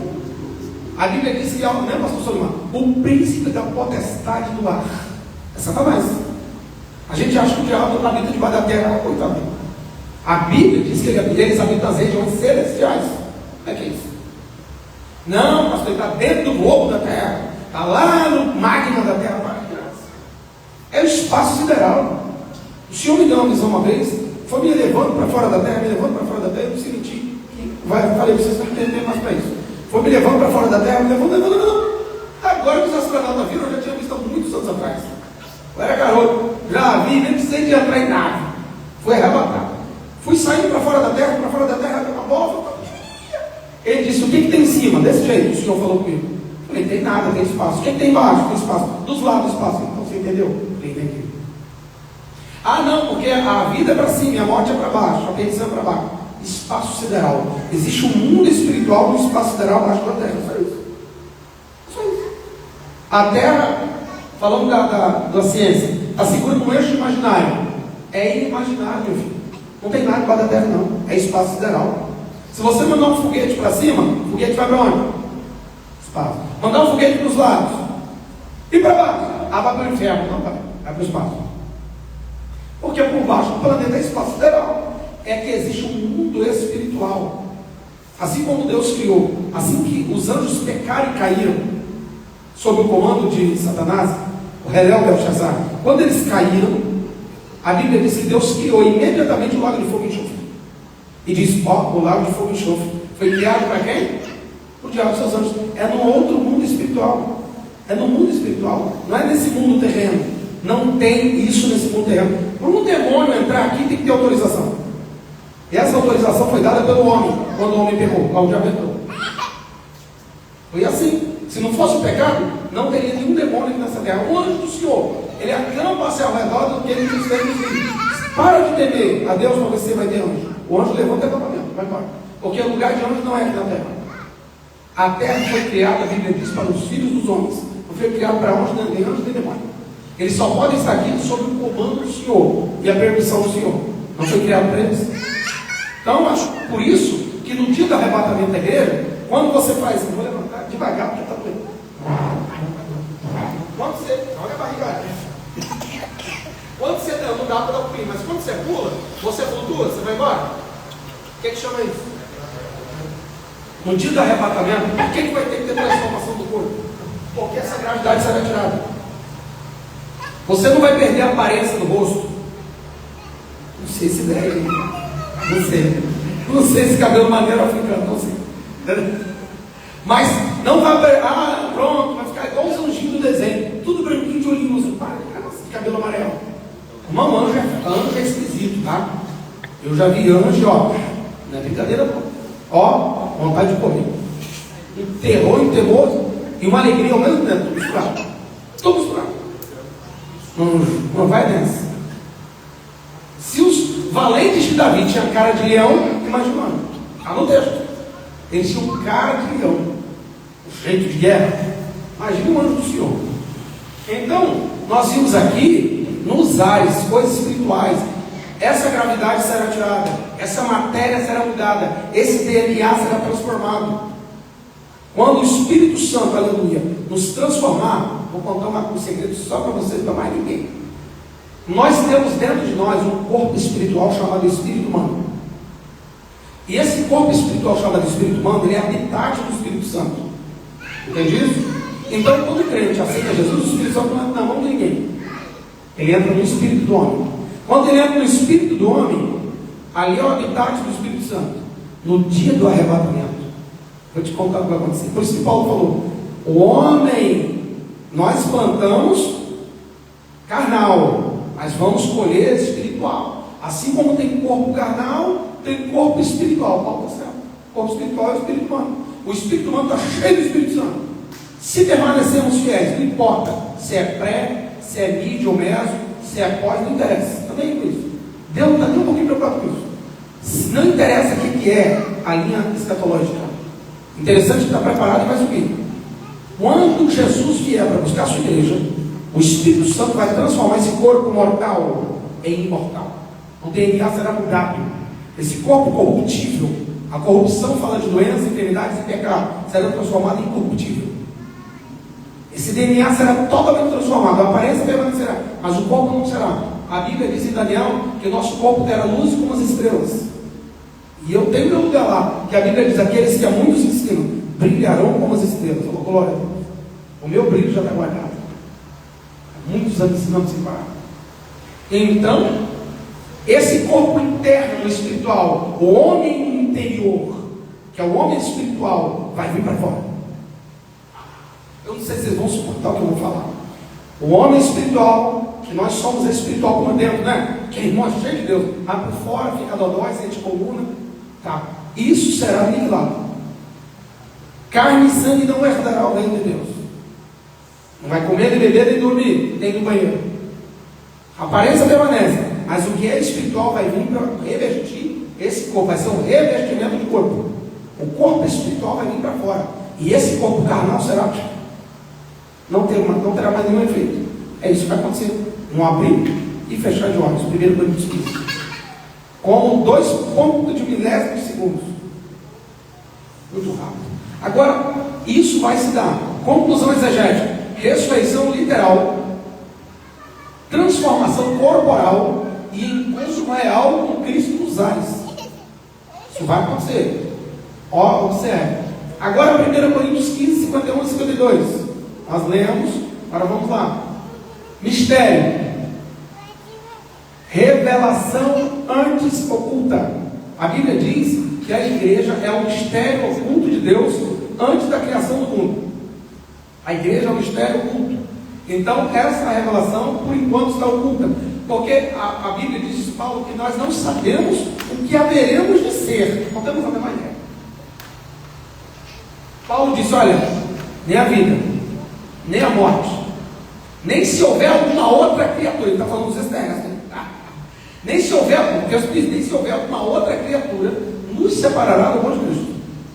A Bíblia diz que, né, pastor Solimar? O príncipe da potestade do ar é Satanás. A gente acha que o diabo habita debaixo da terra, coitado. A Bíblia diz que eles habitam nas regiões celestiais. Como é que é isso? Não, pastor, ele está dentro do globo da terra, está lá no magma da terra, para de graça. É o espaço sideral. O Senhor me deu uma visão uma vez, foi me levando para fora da terra, eu não senti, falei para vocês, não tem tempo mais para isso. Foi me levando para fora da terra, me levando. Agora que os astronautas viram, eu já tinha visto há muitos anos atrás. Eu era garoto, já vi, nem precisei de entrar em nave. Fui arrebatado. Fui saindo para fora da terra, uma bola. Ele disse: o que tem em cima? Desse jeito, o Senhor falou comigo. Eu falei: tem nada, tem espaço. O que tem embaixo? Tem espaço. Dos lados, espaço. Então você entendeu? Eu falei: entendi. Ah, não, porque a vida é para cima e a morte é para baixo, a perdição é para baixo. Espaço sideral. Existe um mundo espiritual no espaço sideral abaixo da terra. Só isso. Só isso. A terra, falando da ciência, está segura no eixo imaginário. É inimaginável, meu filho. Não tem nada debaixo da terra, não. É espaço sideral. Se você mandar um foguete para cima, o foguete vai para onde? Espaço. Mandar um foguete para os lados e para baixo, vai para o inferno. Não vai para o espaço. Porque por baixo do planeta é espaço sideral. É que existe um mundo espiritual. Assim como Deus criou, assim que os anjos pecaram e caíram sob o comando de Satanás, o Helel Belshazzar, quando eles caíram, a Bíblia diz que Deus criou imediatamente o lago de fogo e enxofre. E diz: o lago de fogo e enxofre foi criado para quem? Para o diabo e seus anjos. É num outro mundo espiritual. É no mundo espiritual. Não é nesse mundo terreno. Não tem isso nesse mundo terreno. Para um demônio entrar aqui tem que ter autorização. E essa autorização foi dada pelo homem, quando o homem pecou, lá o diabo entrou. Foi assim. Se não fosse o pecado, não teria nenhum demônio aqui nessa terra. O anjo do Senhor, ele acampa-se ao redor do que ele diz que para de temer a Deus, para você vai ter anjo. O anjo levanta o acampamento, vai embora. Porque o lugar de anjo não é aqui na terra. A terra foi criada, a Bíblia diz, para os filhos dos homens. Não foi criada para anjos, nem anjos, nem demônio. Eles só podem estar aqui sob o comando do Senhor e a permissão do Senhor. Não foi criado para eles. Então, acho por isso que no dia do arrebatamento da igreja, quando você faz, eu vou levantar devagar porque está doendo. Quando você, olha a barriga. Quando você não dá para dar um pulinho, mas quando você pula, você flutua, você vai embora. O que chama isso? No dia do arrebatamento, por que vai ter que ter transformação do corpo? Porque essa gravidade será tirada. Você não vai perder a aparência do rosto. Não sei se deve. Não sei se cabelo maneiro africano, não sei. Mas não vai. Pronto, vai ficar igual os anjinhos do desenho. Tudo branquinho de olhinho azul. De cabelo amarelo. Uma anjo é esquisito, tá? Eu já vi anjo, ó. Não é brincadeira, não. Ó, vontade de correr. Um terror, um temor e uma alegria ao mesmo tempo. Tudo misturado. Tudo misturado. Não vai nessa. Se os valentes de Davi tinham cara de leão, imaginando. Está no texto. Eles tinham cara de leão. O jeito de guerra. Imagina o anjo do Senhor. Então, nós vimos aqui, nos ares, coisas espirituais. Essa gravidade será tirada. Essa matéria será mudada. Esse DNA será transformado. Quando o Espírito Santo, aleluia, nos transformar, vou contar um segredo só para vocês, para mais ninguém. Nós temos dentro de nós um corpo espiritual chamado Espírito Humano. E esse corpo espiritual chamado Espírito Humano, ele é habitat do Espírito Santo. Entende isso? Então, quando o crente aceita Jesus, o Espírito Santo não entra na mão de ninguém. Ele entra no Espírito do homem. Quando ele entra no Espírito do homem, ali é o habitat do Espírito Santo. No dia do arrebatamento, vou te contar o que vai acontecer. Por isso que Paulo falou: o homem, nós plantamos carnal, mas vamos colher espiritual. Assim como tem corpo carnal, tem corpo espiritual. Paulo está certo. O corpo espiritual é o Espírito Humano. O Espírito Humano está cheio do Espírito Santo. Se permanecermos fiéis, não importa se é pré, se é mídia ou meso, se é pós, não interessa. Também com isso. Deus não está nem um pouquinho preocupado com isso. Não interessa o que é a linha escatológica. Interessante estar preparado e vai subir. Quando Jesus vier para buscar a sua igreja, o Espírito Santo vai transformar esse corpo mortal em imortal. O DNA será mudado. Esse corpo corruptível, a corrupção fala de doenças, enfermidades e pecado, será transformado em corruptível. Esse DNA será totalmente transformado, a aparência permanecerá, mas o corpo não será. A Bíblia diz em Daniel que o nosso corpo terá luz como as estrelas. E eu tenho meu lugar lá, que a Bíblia diz: aqueles que a muitos ensinam brilharão como as estrelas. Oh, glória a Deus. O meu brilho já está guardado. Há muitos anos ensinando sem parar. Então, esse corpo interno espiritual, o homem interior, que é o homem espiritual, vai vir para fora. Eu não sei se vocês vão suportar o que eu vou falar. O homem espiritual, que nós somos espiritual por dentro, né? Que é irmão cheio de Deus, mas por fora fica dodói, sente coluna, tá? Isso será aniquilado. Carne e sangue não herdará o reino de Deus. Não vai comer, nem beber, nem dormir, nem no banheiro. A aparência permanece, mas o que é espiritual vai vir para revestir esse corpo, vai ser um revestimento do corpo. O corpo espiritual vai vir para fora, e esse corpo carnal será não terá mais nenhum efeito. É isso que vai acontecer. Um abrir e fechar de olhos. 1 Coríntios 15. Com 2 pontos de milésimos de segundos. Muito rápido. Agora, isso vai se dar. Conclusão exegética: ressurreição literal, transformação corporal e encontro real com Cristo nos ares. Isso vai acontecer. Ó, observe. Agora, 1 Coríntios 15, 51 e 52. Nós lemos, agora vamos lá. Mistério. Revelação antes oculta. A Bíblia diz que a igreja é o mistério oculto de Deus antes da criação do mundo. A igreja é o mistério oculto. Então, essa revelação, por enquanto, está oculta. Porque a Bíblia diz, Paulo, que nós não sabemos o que haveremos de ser. Não temos a menor ideia. Paulo disse: olha, nem a vida, nem a morte, nem se houver alguma outra criatura, ele está falando dos externos, né? Nem se houver, porque Jesus diz, nem se houver alguma outra criatura, nos separará do amor de Cristo.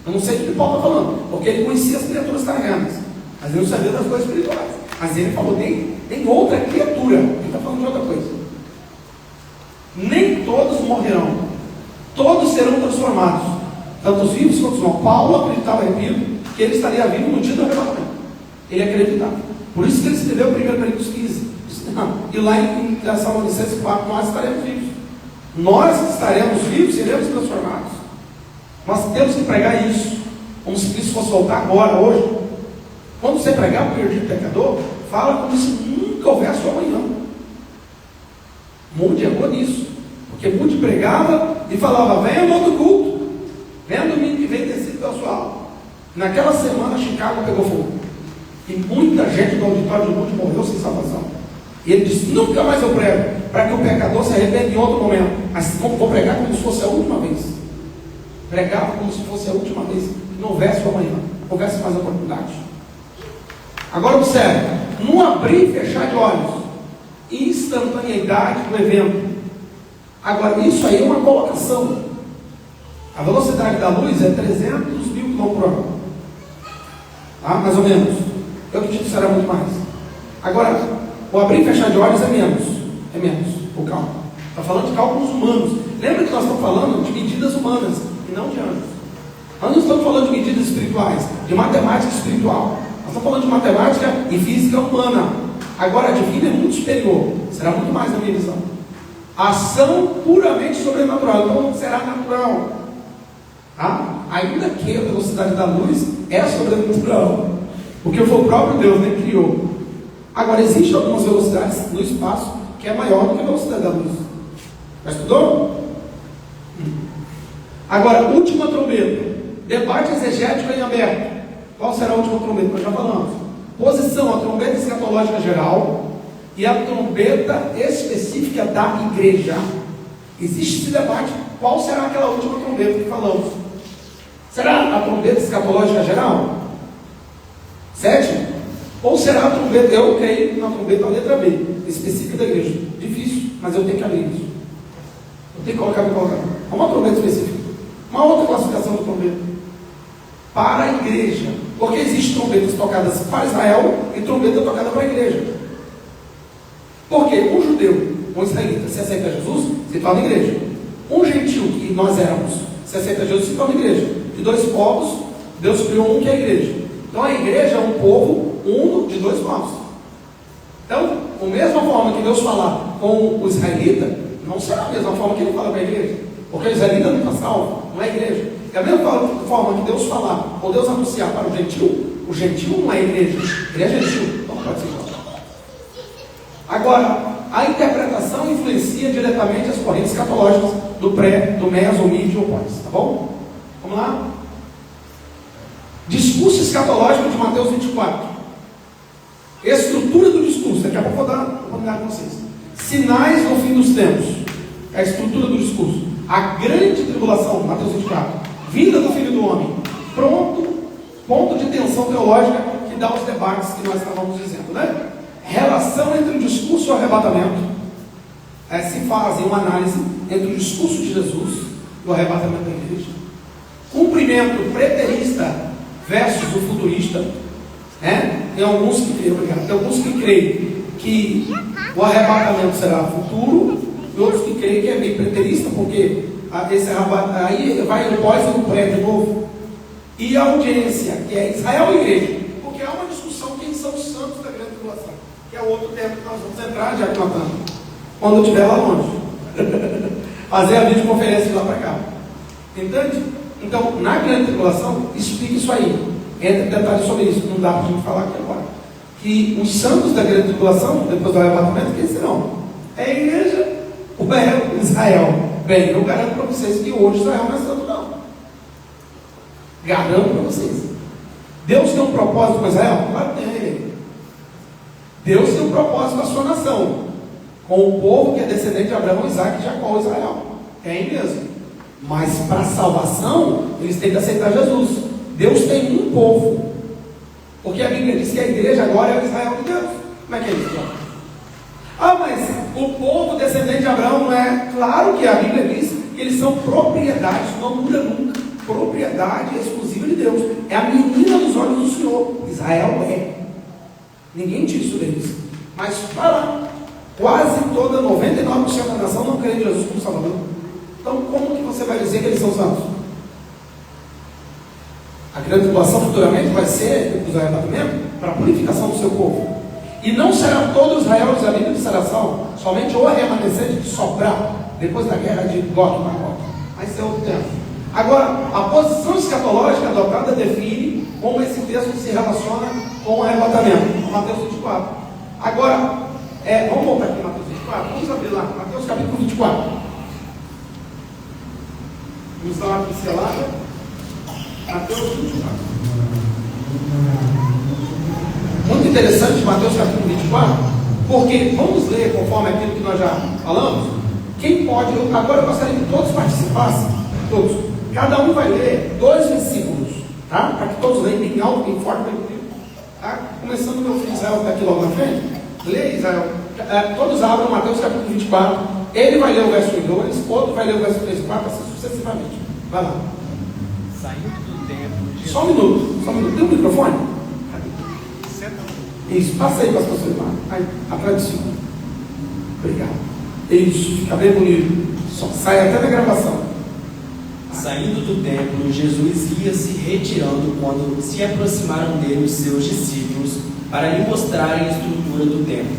Eu não sei o que Paulo está falando, porque ele conhecia as criaturas terrenas, mas ele não sabia das coisas espirituais. Mas ele falou, nem outra criatura, ele está falando de outra coisa. Nem todos morrerão, todos serão transformados, tanto os vivos quanto os mortos. Paulo acreditava, repito, que ele estaria vivo no dia do arrebatamento. Ele acreditava. Por isso que ele escreveu 1 Coríntios 15. E lá em Tessalonicenses 4, nós estaremos vivos. Nós estaremos vivos, seremos transformados. Nós temos que pregar isso, como se Cristo fosse voltar agora, hoje. Quando você pregar o perdido pecador, fala como se nunca houvesse o amanhã. Mude errou nisso, porque Mude pregava e falava: venha no outro culto, venha domingo que vem descido da sua aula. Naquela semana Chicago pegou fogo, e muita gente do auditório de Mude morreu sem salvação. E ele disse: nunca mais eu prego, para que o pecador se arrependa em outro momento, mas vou pregar como se fosse a última vez. Pregava como se fosse a última vez, que não houvesse o amanhã, houvesse mais oportunidade. Agora observe, no abrir e fechar de olhos, instantaneidade do evento. Agora, isso aí é uma colocação. A velocidade da luz é 300 mil km/h, tá? Mais ou menos. Eu acredito que será muito mais. Agora, o abrir e fechar de olhos é menos. É menos, o cálculo. Está falando de cálculos humanos. Lembra que nós estamos falando de medidas humanas e não de anjos. Nós não estamos falando de medidas espirituais, de matemática espiritual. Nós estamos falando de matemática e física humana. Agora, a divina é muito superior. Será muito mais na minha visão. Ação puramente sobrenatural. Então não será natural. Tá? Ainda que a velocidade da luz é sobrenatural. Porque foi o próprio Deus que criou. Agora, existem algumas velocidades no espaço que é maior do que a velocidade da luz. Já estudou? Agora, última trombeta. Debate exegético em aberto. Qual será a última trombeta? Nós já falamos. Posição: a trombeta escatológica geral e a trombeta específica da igreja. Existe esse debate. Qual será aquela última trombeta que falamos? Será a trombeta escatológica geral? 7? Ou será a trombeta, eu creio na trombeta, a letra B, específica da igreja. Difícil, mas eu tenho que abrir isso. Eu tenho que colocar. Uma trombeta específica. Uma outra classificação de trombeta. Para a igreja. Porque existem trombetas tocadas para Israel e trombeta tocada para a igreja. Porque um judeu um israelita se aceita Jesus, se torna igreja. Um gentil que nós éramos, se aceita Jesus, se torna igreja. De dois povos, Deus criou um que é a igreja. Então a igreja é um povo uno de dois povos. Então, da mesma forma que Deus falar com o israelita, não será a mesma forma que ele fala com a igreja. Porque o israelita não está salvo, não é igreja. É a mesma forma que Deus falar, ou Deus anunciar para o gentil não é igreja, ele é gentil, então pode ser igual. Agora, a interpretação influencia diretamente as correntes escatológicas do pré, do meso, mídio ou pós, tá bom? Vamos lá? Discurso escatológico de Mateus 24. Estrutura do discurso, daqui a pouco eu vou dar com vocês. Sinais no fim dos tempos, a estrutura do discurso. A grande tribulação, Mateus 24. Vinda do Filho do Homem. Ponto de tensão teológica que dá os debates que nós estávamos dizendo, né? Relação entre o discurso e o arrebatamento. Se faz uma análise entre o discurso de Jesus e o arrebatamento da igreja. Cumprimento preterista versus o futurista. Tem alguns que creem que o arrebatamento será futuro, e outros que creem que é meio preterista, porque aí vai o pós e o pré de novo. E a audiência, que é Israel e igreja, porque há uma discussão quem são os santos da grande tribulação, que é outro tempo que nós vamos entrar já matando, quando eu estiver lá longe. Fazer a videoconferência lá para cá. Entende? Então, na grande tribulação, explica isso aí. Entra detalhes sobre isso, não dá para a gente falar aqui agora. Que os santos da grande tribulação, depois do arrebatamento, quem serão? É a igreja ou é Israel? Bem, eu garanto para vocês que hoje Israel não é santo, não. Garanto para vocês. Deus tem um propósito com Israel? Claro que tem. Deus tem um propósito com a sua nação, com o povo que é descendente de Abraão, Isaac, Jacó, Israel. Tem mesmo. Mas para a salvação, eles têm que aceitar Jesus. Deus tem um povo. Porque a Bíblia diz que a igreja agora é o Israel de Deus. Como é que é isso? Mas o povo descendente de Abraão não é? Claro que a Bíblia diz que eles são propriedade, não muda nunca. Propriedade exclusiva de Deus. É a menina dos olhos do Senhor. Israel é. Ninguém diz isso deles. Mas vai lá. Quase toda, 99% da nação não crê em Jesus como Salvador. Então como que você vai dizer que eles são salvos? A grande tribulação futuramente vai ser, depois do arrebatamento, para a purificação do seu povo. E não será todo Israel israelita que será salvo, somente o remanescente que sobrar depois da guerra de Gog e Magog. Mas é outro tempo. Agora, a posição escatológica adotada define como esse texto se relaciona com o arrebatamento. Mateus 24. Agora, vamos voltar aqui em Mateus 24. Vamos abrir lá, Mateus capítulo 24. Vamos dar uma pincelada. Mateus 24. Muito interessante Mateus capítulo 24, porque vamos ler conforme aquilo que nós já falamos. Quem pode, agora eu gostaria que todos participassem, todos. Cada um vai ler 2 versículos, tá? Para que todos leiam bem alto, bem forte, bem bonito. Tá? Começando meu filho Israel, que está aqui logo na frente. Lê Israel. Todos abram Mateus capítulo 24. Ele vai ler o verso 1 e 2, outro vai ler o verso 3 e 4, assim sucessivamente. Vai lá. Saindo do templo. Só um minuto. Tem um microfone? Isso, passa aí para as pessoas lá. Aí, atrás do senhor. Obrigado. Isso, fica bem bonito. Só sai até na gravação. Saindo do templo, Jesus ia se retirando quando se aproximaram dele os seus discípulos para lhe mostrarem a estrutura do templo.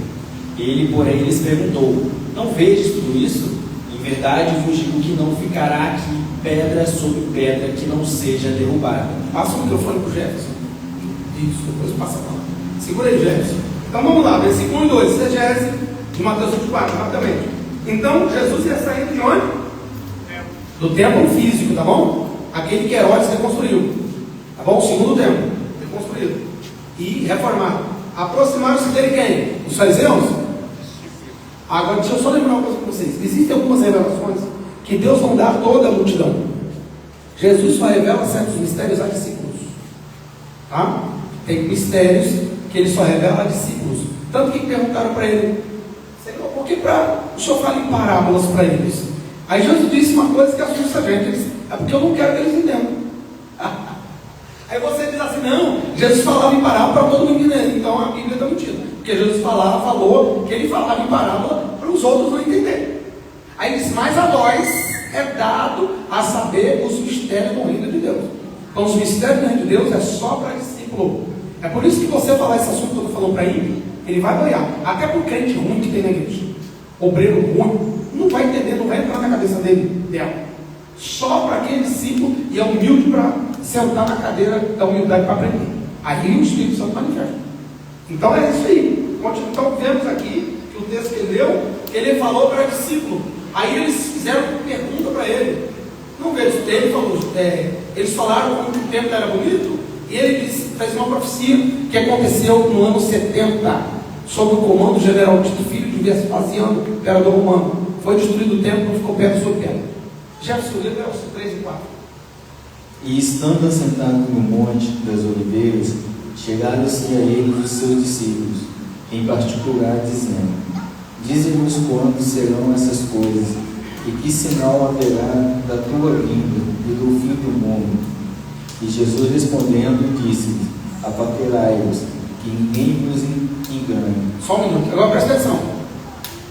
Ele, porém, lhes perguntou: não vedes tudo isso? Em verdade vos digo que não ficará aqui pedra sobre pedra que não seja derrubada. Passa o microfone para o Jefferson. Isso, depois passa para lá. Segura aí, Jefferson. Então vamos lá, versículo 1 e 2, exegese de Mateus 24, rapidamente. Então Jesus ia saindo de onde? Do templo físico, tá bom? Aquele que Herodes reconstruiu, tá bom? O segundo templo, reconstruído e reformado. Aproximaram-se dele quem? Os fariseus? Agora deixa eu só lembrar uma coisa para vocês. Existem algumas revelações que Deus não dá a toda a multidão. Jesus só revela certos mistérios a discípulos, tá? Tem mistérios que ele só revela a discípulos. Tanto que perguntaram para ele: Senhor, por que o Senhor fala em parábolas para eles? Aí Jesus disse uma coisa que assusta a gente: é porque eu não quero que eles entendam. Aí você diz assim: não, Jesus falava em parábola para todo mundo entender. Então a Bíblia está mentira, porque Jesus falou que ele falava em parábola para para os outros não entenderem. Aí diz, mas a nós é dado a saber os mistérios do reino de Deus. Então os mistérios do reino de Deus é só para discípulo. É por isso que você falar esse assunto que eu estou falando para ele vai ganhar. Até para o crente ruim que tem na igreja, obreiro ruim, não vai entender, não vai entrar na cabeça dela. Só para aquele discípulo e é humilde para sentar na cadeira da humildade para aprender. Aí o Espírito Santo manifesta. Então é isso aí. Então vemos aqui que o texto que ele leu, ele falou para discípulo. Aí eles fizeram uma pergunta para ele. Não vejo, eles falaram que o templo era bonito, e ele fez uma profecia que aconteceu no ano 70, sob o comando do general Tito, filho de Vespasiano, imperador romano. Foi destruído o templo, ficou perto do seu pé. Jefferson lê versos 3 e 4. E estando assentado no monte das oliveiras, chegaram-se a ele os seus discípulos, em particular, dizendo: Dize-nos quando serão essas coisas, e que sinal haverá da tua vinda e do fim do mundo? E Jesus respondendo, disse-lhes: Apaquerai-vos, que ninguém vos engane. Só um minuto, agora presta atenção.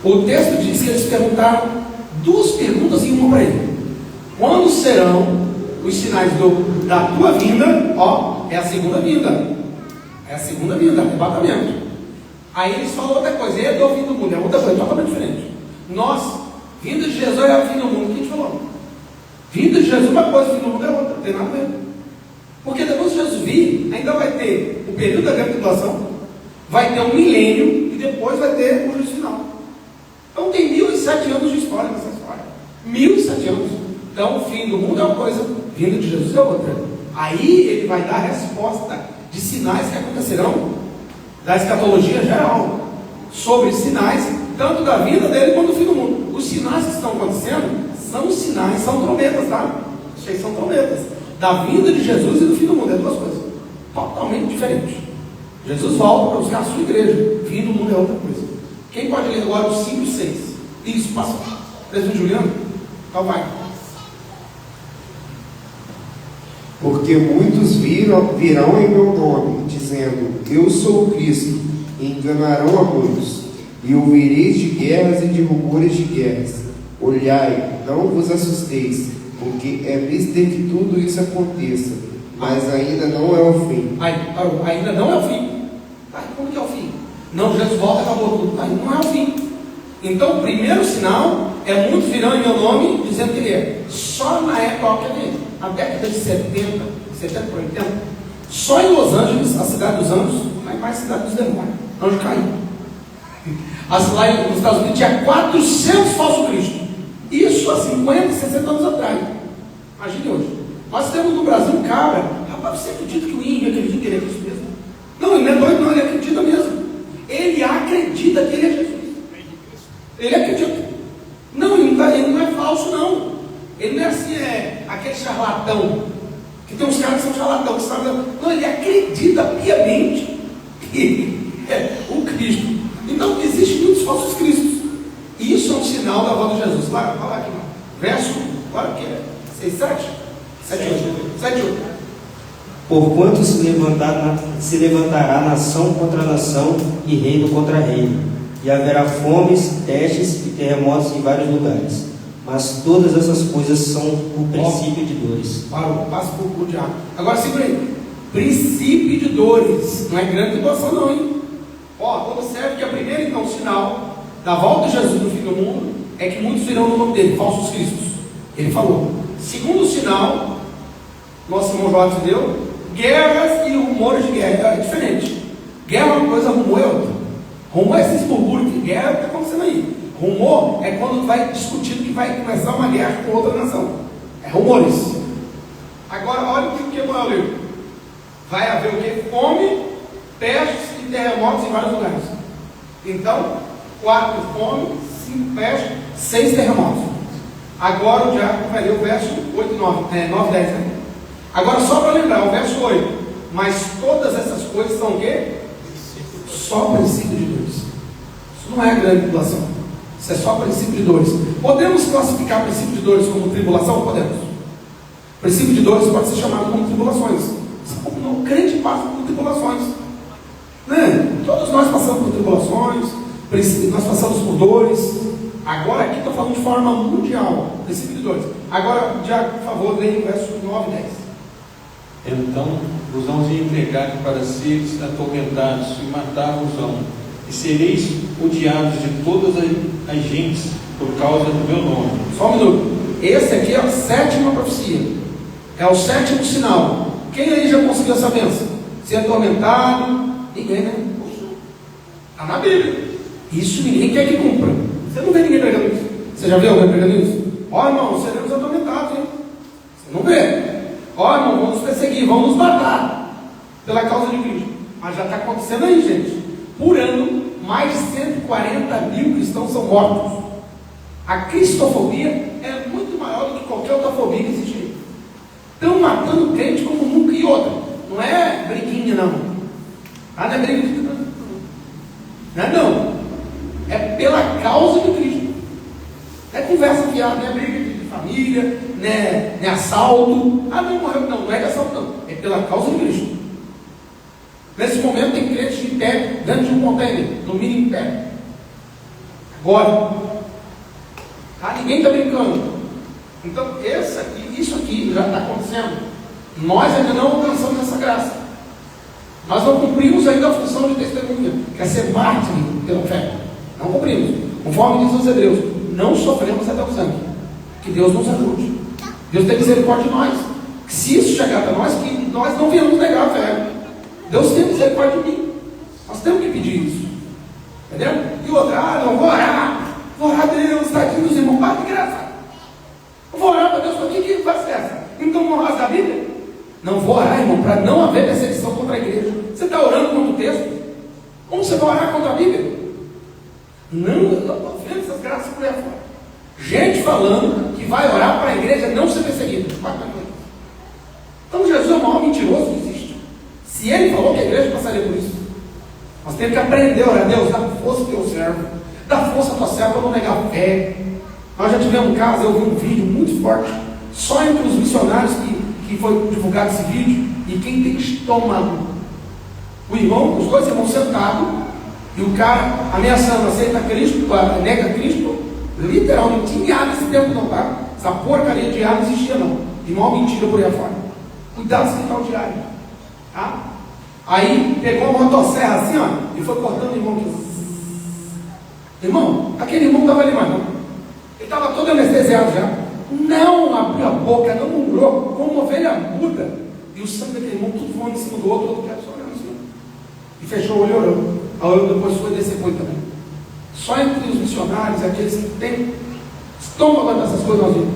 O texto diz que eles perguntaram duas perguntas em uma para ele. Quando serão os sinais da tua vinda? Ó, é a segunda vinda. É a segunda vinda, arrebatamento. Aí eles falam outra coisa, é do fim do mundo, é outra coisa totalmente diferente. Nós, vinda de Jesus é o fim do mundo, o que a gente falou? Vinda de Jesus é uma coisa, fim do mundo é outra, não tem nada a ver. Porque depois de Jesus vir, ainda vai ter o período da grande tribulação, vai ter um milênio e depois vai ter o juízo final. Então tem 1007 anos de história nessa história. 1007 anos. Então o fim do mundo é uma coisa, vinda de Jesus é outra. Aí ele vai dar a resposta de sinais que acontecerão da escatologia geral, sobre sinais, tanto da vida dele quanto do fim do mundo. Os sinais que estão acontecendo são sinais, são trombetas, tá? Vocês são trombetas. Da vinda de Jesus e do fim do mundo, é duas coisas totalmente diferentes. Jesus volta para buscar a sua igreja, fim do mundo é outra coisa. Quem pode ler agora os 5 e 6? Isso, passa. Presbítero Juliano? Então vai. Porque muitos virão em meu nome, dizendo: Eu sou o Cristo, e enganarão a muitos. E ouvireis de guerras e de rumores de guerras. Olhai, não vos assusteis, porque é mister que tudo isso aconteça, mas ainda não é o fim. Ainda não é o fim. Como que é o fim? Não, Jesus volta e acabou tudo. Não é o fim. Então o primeiro sinal é: muitos virão em meu nome, dizendo que ele é. Só na época, na década de 70 para 80, só em Los Angeles, a cidade dos anjos, não é mais cidade dos demônios, anjo caiu. Lá nos Estados Unidos tinha 400 falsos cristos. Isso há 50, 60 anos atrás. Imagine hoje. Nós temos no Brasil um cara, rapaz, você acredita que o índio acredita que ele é Cristo mesmo? Não, ele não é doido, não, ele acredita mesmo. Ele acredita que ele é Jesus. Ele acredita. Não, ele não é falso, não. Ele não é assim, aquele charlatão. Que tem uns caras que são charlatão, que sabem. Não, ele acredita piamente que ele é o Cristo. Então, existem muitos falsos cristos. Isso é um sinal da volta de Jesus. Vai lá aqui, mano. Verso, agora o que é? 6, 7? 7, 8. Porquanto se levantará nação contra nação e reino contra reino, e haverá fomes, testes e terremotos em vários lugares. Mas todas essas coisas são o princípio de dores. Passa por diabo. Agora segura aí. Princípio de dores. Não é grande tribulação não, hein? Observe que a primeira, então, sinal da volta de Jesus no fim do mundo é que muitos virão no nome dele, falsos cristos. Ele falou. Segundo sinal, nosso irmão Jorge deu, guerras e rumores de guerra. É diferente. Guerra é uma coisa, rumor é outra. Rumor é esse burburinho de guerra que está acontecendo aí. Rumor é quando vai discutindo que vai começar uma guerra com outra nação. É rumores. Agora, olha o que é o livro. Vai haver o que? Fome, pestes e terremotos em vários lugares. Então, 4 fome, 5 pestes, 6 terremotos. Agora o diabo vai ler o verso 8 e 9, 9, 10, né? Agora, só para lembrar, o verso 8. Mas todas essas coisas são o quê? Só princípio de dores. Isso não é grande tribulação. Isso é só princípio de dores. Podemos classificar princípio de dores como tribulação? Podemos. Princípio de dores pode ser chamado como tribulações. O crente passa por tribulações. Né? Todos nós passamos por tribulações. nós passamos por dores. Agora aqui estou falando de forma mundial, princípio de dores. Agora, Diago, por favor, leia o verso 9 e 10. Então vos hão de entregar para seres atormentados e matar-vos-ão, e sereis odiados de todas as gentes por causa do meu nome. Só um minuto. Esse aqui é a 7ª profecia. É o 7º sinal. Quem aí já conseguiu essa bênção? Ser atormentado? Ninguém, né? Está na Bíblia. Isso ninguém quer que cumpra. Você não vê ninguém pregando isso. Você já viu alguém pregando isso? Ó, irmão, seremos atormentados, hein? Você não vê. Ó, irmão, vamos nos perseguir, vamos nos matar pela causa de Cristo. Mas já está acontecendo aí, gente. Por ano, mais de 140 mil cristãos são mortos. A cristofobia é muito maior do que qualquer outra fobia que existe aí. Estão matando crente como nunca. E outra, não é briguinha, não. Ah, não é briga de... Não é não. É pela causa de Cristo. Não é conversa fiada, não é briga de família, não é assalto. Ah, não morreu, não é de assalto, não. É pela causa de Cristo. Nesse momento tem crentes de pé dentro de um container, no mínimo em pé. Agora, ninguém está brincando. Então, isso aqui já está acontecendo. Nós ainda não alcançamos essa graça. Nós não cumprimos ainda a função de testemunha, que é ser mártir pela fé. Não cumprimos. Conforme diz os Hebreus, não sofremos até o sangue. Que Deus nos ajude. Deus tem misericórdia de nós. Que se isso chegar para nós, que nós não venhamos negar a fé. Deus tem misericórdia de mim. Nós temos que pedir isso. Entendeu? E outra, não vou orar. Vou orar a Deus, tadinho dos irmãos. Ah, que graça. Eu vou orar para Deus, para que faz essa? Então vamos rasgar a Bíblia? Não vou orar, irmão, para não haver perseguição contra a igreja. Você está orando contra o texto? Como você vai orar contra a Bíblia? Não, eu estou vendo essas graças por aí fora. Gente falando que vai orar para a igreja não ser perseguida. Então Jesus é o maior mentiroso que existe. Se ele falou que a igreja passaria por isso, nós temos que aprender a orar. Deus, dá força para o teu servo, dá força para o servo para não negar a fé. Nós já tivemos um caso, eu vi um vídeo muito forte, só entre os missionários que foi divulgado esse vídeo, e quem tem estômago. O irmão, os dois irmãos sentados, e o cara ameaçando, aceita Cristo, nega Cristo, literalmente, tinha ar nesse tempo não, tá? Essa porcaria de ar não existia não. Irmão, mentira por aí afora. Cuidado se está o diário. Tá? Aí pegou uma motosserra assim, ó, e foi cortando o irmão aqui. Irmão, aquele irmão não estava ali mais não. Ele estava todo anestesiado já. Não abriu a boca, não murmurou, como uma ovelha muda. E o sangue daquele irmão tudo voando em cima do outro, só olhando assim. E fechou o olho e orou. A olho depois foi descer com ele também. Só entre os missionários, aqueles que têm estômago dessas coisas nós vimos.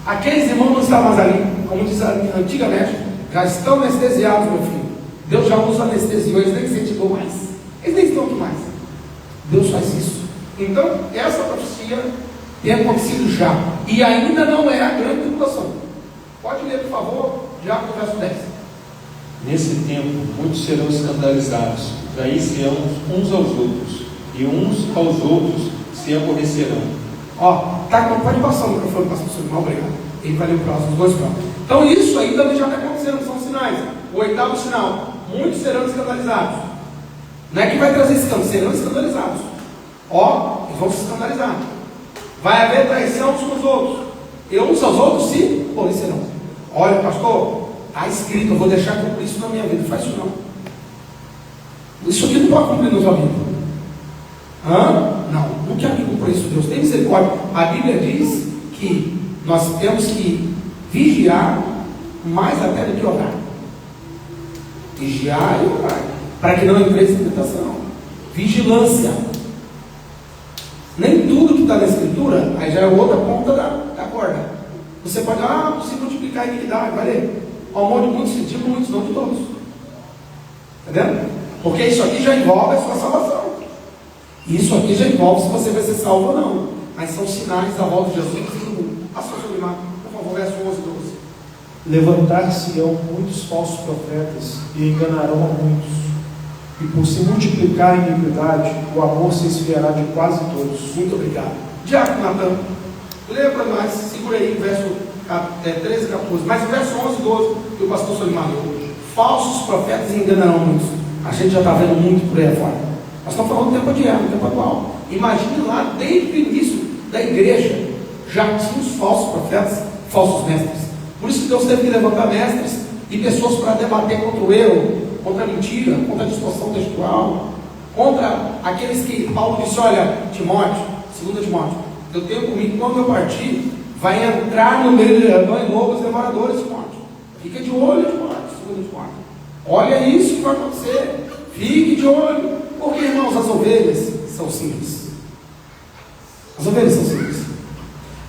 Aqueles irmãos não estão mais ali, como diz antigamente, já estão anestesiados, meu filho. Deus já usa anestesia, eles nem sentem dor mais. Eles nem estão aqui mais. Deus faz isso. Então, essa profecia tem acontecido já. E ainda não é a grande tribulação. Pode ler, por favor, já no verso 10. Nesse tempo, muitos serão escandalizados, trair-se-ão uns aos outros, e uns aos outros se aborrecerão. Pode passar o microfone para o pastor Sulimar, obrigado. Ele vai ler o próximo, os dois próximos. Então, isso aí também já está acontecendo, são sinais. O 8º sinal: muitos serão escandalizados. Não é que vai trazer escândalo, serão escandalizados. Eles vão se escandalizar. Vai haver traição uns com os outros, e uns aos outros se aborrecerão. Olha, pastor, está escrito, eu vou deixar cumprir isso na minha vida. Não faz isso não. Isso aqui não pode cumprir na sua vida. Não quero que cumpra isso, Deus tem misericórdia. A Bíblia diz que nós temos que vigiar mais até do que orar. Vigiar e orar, para que não entre em tentação. Vigilância. Nem tudo que está na Escritura, aí já é outra ponta da corda. Você pode, se multiplicar a iniquidade, vai ler. Ao amor de muitos se digo, muitos não de todos. Entendeu? Porque isso aqui já envolve a sua salvação. Isso aqui já envolve se você vai ser salvo ou não. Mas são sinais da volta de Jesus e do mundo. Pastor Sulimar, por favor, verso 11 e 12. Levantar-se-ão muitos falsos profetas e enganarão a muitos. E por se multiplicar a iniquidade, o amor se esfriará de quase todos. Muito obrigado. Diácono Natan, lê para nós, segura aí o verso 13 e 14. Mas o verso 11 e 12 que o pastor Sulimar leu. Falsos profetas enganarão muitos. A gente já está vendo muito por aí fora. Nós estamos falando do tempo de Eva, do tempo atual. Imagine lá, desde o início da igreja, já tinha os falsos profetas, falsos mestres. Por isso que Deus teve que levantar mestres e pessoas para debater contra o erro, contra a mentira, contra a distorção textual, contra aqueles que Paulo disse: olha, Timóteo, 2 Timóteo, eu tenho comigo que quando eu partir, vai entrar no meio de leões, lobos, devoradores, Timóteo. Fica de olho, Timóteo, 2 Timóteo. Olha isso que vai acontecer. Fique de olho. Porque, irmãos, as ovelhas são simples. As ovelhas são simples.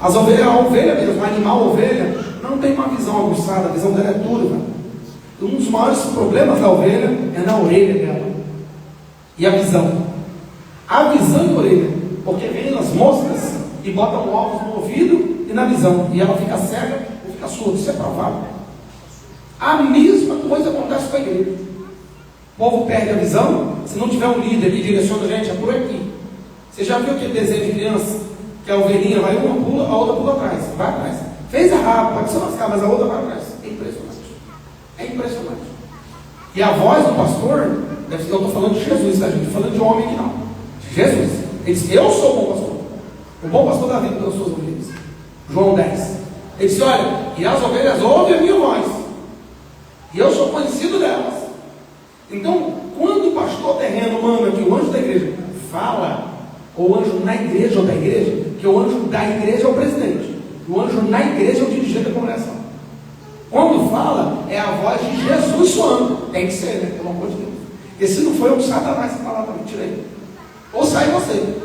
As ovelhas, a ovelha mesmo, o animal, a ovelha, não tem uma visão aguçada, a visão dela é turva. Um dos maiores problemas da ovelha é na orelha dela. E a visão. A visão e a orelha. Porque vem as moscas e botam ovos no ouvido e na visão. E ela fica cega ou fica surda. Isso é provável. A mesma coisa acontece com a igreja. O povo perde a visão se não tiver um líder que direciona a gente, é por aqui. Você já viu aquele desenho de criança que a ovelhinha vai, uma pula, a outra pula atrás, vai atrás. Fez errado, pode se lascar, mas a outra vai atrás. É impressionante. É impressionante. E a voz do pastor, eu estou falando de Jesus, tá, gente? Estou falando de homem aqui não. Jesus. Ele disse: eu sou o bom pastor. O bom pastor da vida das suas ovelhas. João 10. Ele disse: olha, e as ovelhas ouvem a minha voz. E eu sou conhecido delas. Então, quando o pastor terreno manda que o anjo da igreja fala, ou o anjo na igreja ou da igreja, que o anjo da igreja é o presidente, o anjo na igreja é o dirigente da congregação. Quando fala, é a voz de Jesus soando. Tem que ser, né? Pelo amor de Deus. E se não foi, é um Satanás que fala também, tira aí. Ou sai você.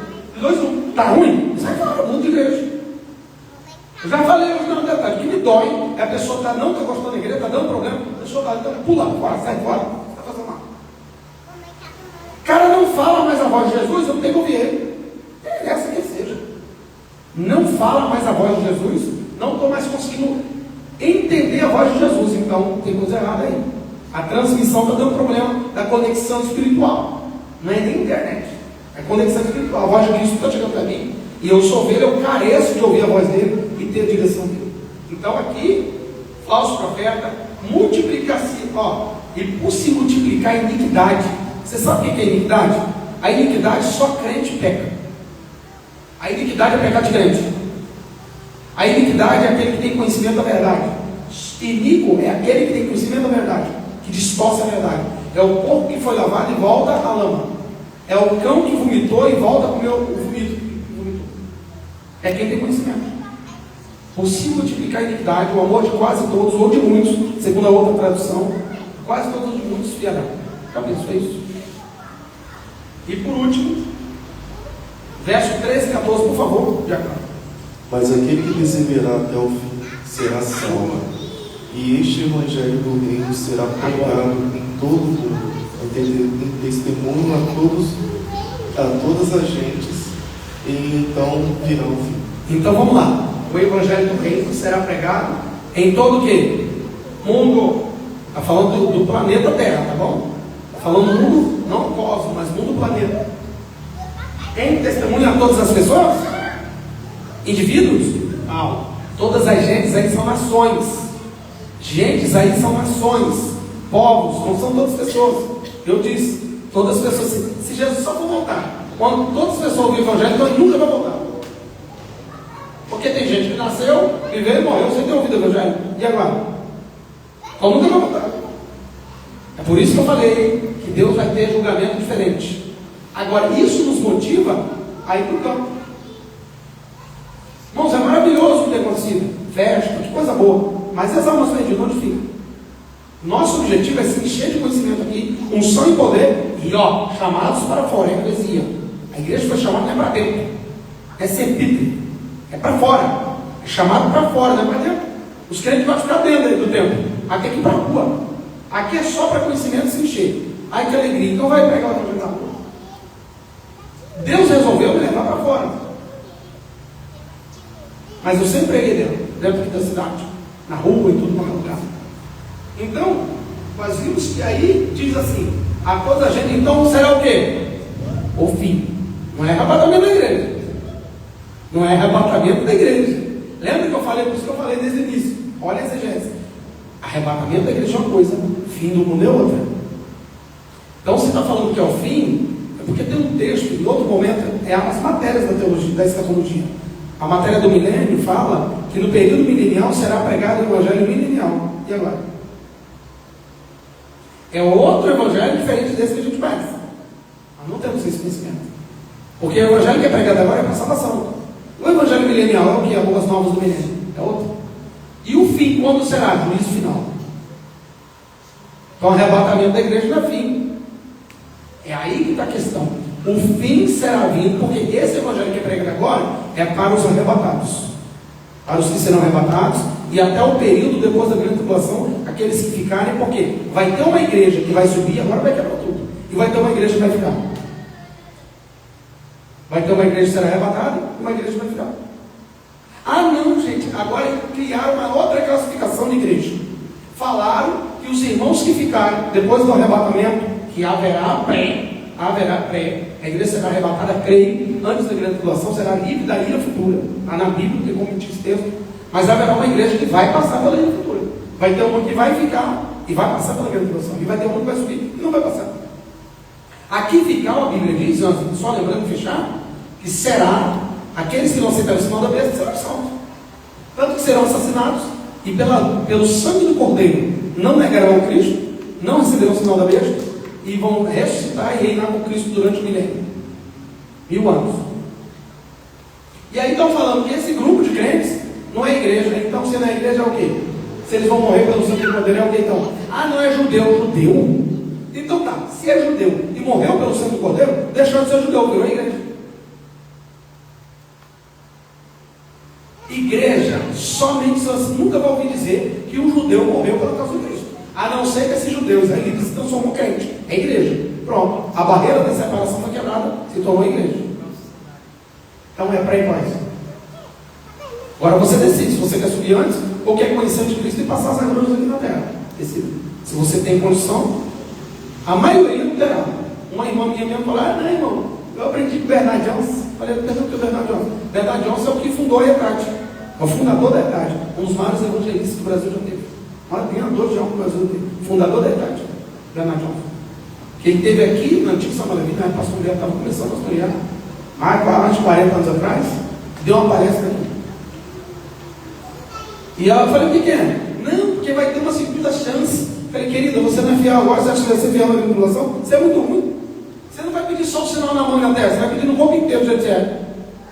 Dois, um. Tá ruim? Sai fora, mundo de igreja. Eu já falei hoje na detalhe, o que me dói é a pessoa que não está gostando da igreja, está dando problema, a pessoa está então, pula fora, sai fora, está fazendo mal. O cara não fala mais a voz de Jesus, eu não tenho que ouvir ele. É essa que seja. Não fala mais a voz de Jesus, não estou mais conseguindo entender a voz de Jesus, então tem coisa errada aí. A transmissão está dando problema da conexão espiritual. Não é nem internet, é conexão espiritual. A voz de Cristo está chegando para mim. E eu sou ovelha, eu careço de ouvir a voz dele e ter a direção dele. Então aqui, falso profeta, multiplicar-se, e por se multiplicar a iniquidade. Você sabe o que é iniquidade? A iniquidade só crente peca. A iniquidade é pecado de crente. A iniquidade é aquele que tem conhecimento da verdade. Iníquo é aquele que tem conhecimento da verdade, que distorce a verdade. É o porco que foi lavado e volta à lama. É o cão que vomitou e volta a comer o vomito. É quem tem conhecimento. Por se multiplicar a iniquidade, o amor de quase todos, ou de muitos, segundo a outra tradução, quase todos ou de muitos fiará. Já pensou isso? E por último, verso 13 e 14, por favor, Diácono. Mas aquele que perseverar até o fim será salvo, e este evangelho do reino será pregado em todo o mundo, em testemunho a todas as gentes, e então virá o fim. Então vamos lá. O evangelho do reino será pregado em todo o quê? Mundo. Está falando do planeta Terra, tá bom? Está falando mundo, não cosmos, mas mundo planeta. Em testemunho a todas as pessoas? Indivíduos? Não. Todas as gentes aí são nações. Gentes aí são nações. Povos, não são todas as pessoas. Eu disse, todas as pessoas. Se Jesus só for voltar, quando todas as pessoas ouvem o evangelho, então ele nunca vai voltar. Porque tem gente que nasceu, viveu e morreu sem ter ouvido o evangelho. E agora? Então nunca vai voltar. É por isso que eu falei que Deus vai ter julgamento diferente. Agora, isso nos motiva a ir para o campo. Irmãos, é maravilhoso o que tem acontecido. Festa, que coisa boa. Mas as almas perdidas, onde ficam? Nosso objetivo é se encher de conhecimento aqui, unção e poder, e chamados para fora, é a eclesia. A igreja foi chamada, não é para dentro. É sepítere. É para fora. É chamado para fora, não é para dentro. Os crentes vão ficar dentro do templo. Aqui é aqui para a rua. Aqui é só para conhecimento se encher. Ai que alegria. Então vai pregar o evangelho na rua. Deus resolveu me levar para fora. Mas eu sempre preguei dentro aqui da cidade. Na rua e tudo quanto é lugar. Então, nós vimos que aí diz assim: a toda a gente, então será o quê? O fim. Não é arrebatamento da igreja. Não é arrebatamento da igreja. Lembra que eu falei, por isso que eu falei desde o início. Olha a exegese. Arrebatamento da igreja é uma coisa, fim do mundo é outra. Então, se está falando que é o fim, porque tem um texto, em outro momento, é as matérias da teologia, da escatologia. A matéria do milênio fala que no período milenial será pregado o evangelho milenial. E agora? É outro evangelho diferente desse que a gente faz. Nós não temos esse conhecimento. Porque o evangelho que é pregado agora é para salvação. O evangelho milenial é o que? As boas novas do milênio. É outro. E o fim, quando será? Juízo final. Então, o arrebatamento da igreja não é fim. É aí que está a questão. O fim será vindo, porque esse evangelho que é pregado agora é para os arrebatados. Para os que serão arrebatados, e até o período depois da grande tribulação, aqueles que ficarem, porque vai ter uma igreja que vai subir, agora vai quebrar tudo. E vai ter uma igreja que vai ficar. Vai ter uma igreja que será arrebatada e uma igreja que vai ficar. Ah não, gente, agora criaram uma outra classificação de igreja. Falaram que os irmãos que ficarem depois do arrebatamento, que haverá pré, a igreja será arrebatada, creio, antes da grande tribulação, será livre da ira futura. Está na Bíblia, tem como diz texto. Mas haverá uma igreja que vai passar pela ira futura. Vai ter uma que vai ficar e vai passar pela grande tribulação. E vai ter uma que vai subir e não vai passar. Aqui ficar, a Bíblia diz, só lembrando de fechar, que será aqueles que não aceitarem o sinal da besta serão salvos. Tanto que serão assassinados e pelo sangue do Cordeiro não negarão a Cristo, não receberão o sinal da besta e vão ressuscitar e reinar com Cristo durante o milênio. 1000 anos. E aí estão falando que esse grupo de crentes não é igreja. Então, se não é igreja, é o quê? Se eles vão morrer pelo sangue do Cordeiro, é o quê então? Ah, não é judeu. Judeu? Então tá, se é judeu e morreu pelo sangue do Cordeiro, deixou de ser judeu, virou igreja. Igreja, somente você nunca vai ouvir dizer que um judeu morreu pela causa de Cristo. A não ser que esses judeus aí se transformam crente. É igreja. Pronto. A barreira da separação foi quebrada, se tornou igreja. Então é para ir mais. Agora você decide se você quer subir antes ou quer conhecer de Cristo e passar as agruras aqui na terra. Decide. Se você tem condição, a maioria não terá. Uma irmã minha mesmo falou: ah, não, irmão, eu aprendi com Bernard Johnson. Falei: perdão, que é Bernard Johnson. Bernard Johnson é o que fundou a ETAD. É o fundador da ETAD. Um dos maiores evangelistas que o Brasil já teve. Maior ganhador de algo que o Brasil teve. Fundador da ETAD. Bernard Johnson. Que ele esteve aqui na antiga São Malavita, né? Pastor Guilherme estava começando a pastorear. Mais de 40 anos atrás, deu uma palestra aqui. E eu falei: o que é? Não, porque vai ter uma segunda chance. Falei: querida, você não é fiel agora, você acha que vai ser fiel na tribulação? Você é muito ruim. Você não vai pedir só o sinal na mão e na terra, você vai pedir no corpo inteiro, já é.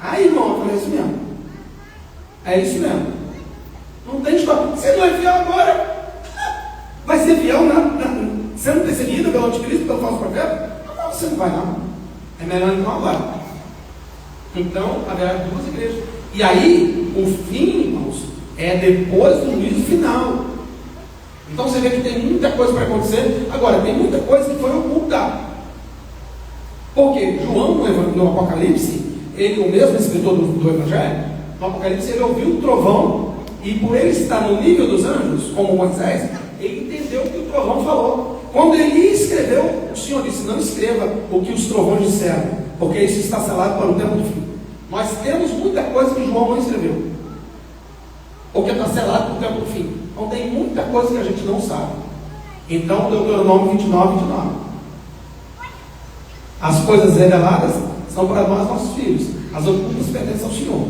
Aí, irmão, eu falei: é isso mesmo. É isso mesmo. Não tem história. Você não é fiel agora. Vai ser fiel sendo perseguido pelo anticristo, pelo falso profeta? Não, você não vai não. É melhor não agora. Então, haverá 2 igrejas. E aí, o fim, irmãos, é depois do juízo final. Então você vê que tem muita coisa para acontecer. Agora, tem muita coisa que foi oculta. Porque João, no Apocalipse, ele, o mesmo escritor do Evangelho, no Apocalipse, ele ouviu o trovão, e por ele estar no nível dos anjos, como Moisés, ele entendeu o que o trovão falou. Quando ele escreveu, o Senhor disse: não escreva o que os trovões disseram, porque isso está selado para o tempo do fim. Nós temos muita coisa que João não escreveu, porque está selado para o tempo do fim. Então tem muita coisa que a gente não sabe. Então, Deuteronômio 29, 29. As coisas reveladas são para nós, nossos filhos. As ocultas pertencem ao Senhor.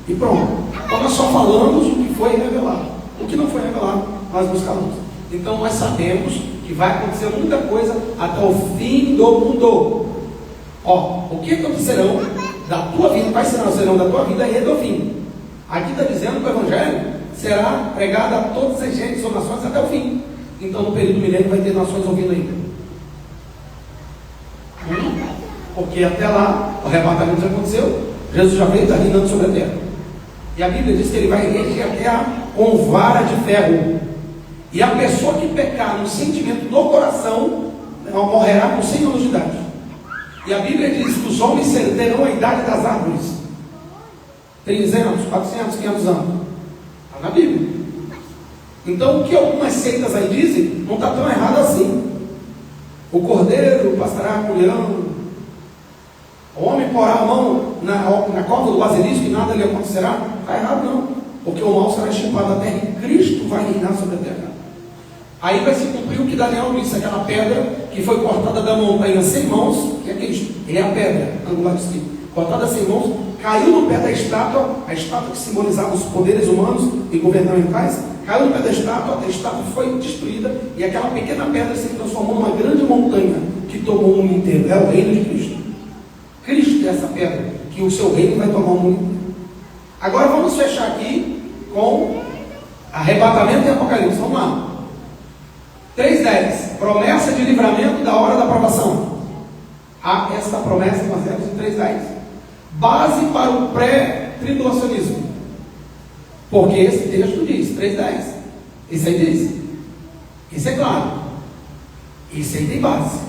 E pronto. Então nós só falamos o que foi revelado. O que não foi revelado, nós buscamos. Então nós sabemos que vai acontecer muita coisa até o fim do mundo. Ó, o que acontecerão da tua vida, quais serão da tua vida e do fim. Aqui está dizendo que o Evangelho será pregado a todas as gentes ou nações até o fim. Então no período milênio vai ter nações ouvindo ainda. Porque até lá, o arrebatamento já aconteceu, Jesus já veio, está reinando sobre a terra. E a Bíblia diz que ele vai reger a terra com vara de ferro. E a pessoa que pecar no sentimento do coração, morrerá com 100 anos de idade. E a Bíblia diz que os homens terão a idade das árvores. 300, 400, 500 anos. Está na Bíblia. Então o que algumas seitas aí dizem, não está tão errado assim. O cordeiro pastará com o leão, o homem porá a mão na cova do basilisco e nada lhe acontecerá. Está errado não, porque o mal será extirpado da terra e Cristo vai reinar sobre a terra. Aí vai se cumprir aquilo que Daniel disse, aquela pedra que foi cortada da montanha sem mãos, que é Cristo. Ele é a pedra angular de si, cortada sem mãos, caiu no pé da estátua, a estátua que simbolizava os poderes humanos e governamentais, caiu no pé da estátua, a estátua foi destruída e aquela pequena pedra se transformou numa grande montanha que tomou o mundo inteiro. É o reino de Cristo. Cristo é essa pedra, que o seu reino vai tomar o mundo inteiro. Agora vamos fechar aqui com arrebatamento e Apocalipse. Vamos lá. 3:10. Promessa de livramento da hora da provação. Há esta promessa que nós temos em 3:10. Base para o pré-tribulacionismo. Porque esse texto diz, 3:10. Esse aí diz. Isso é claro. Esse aí tem base.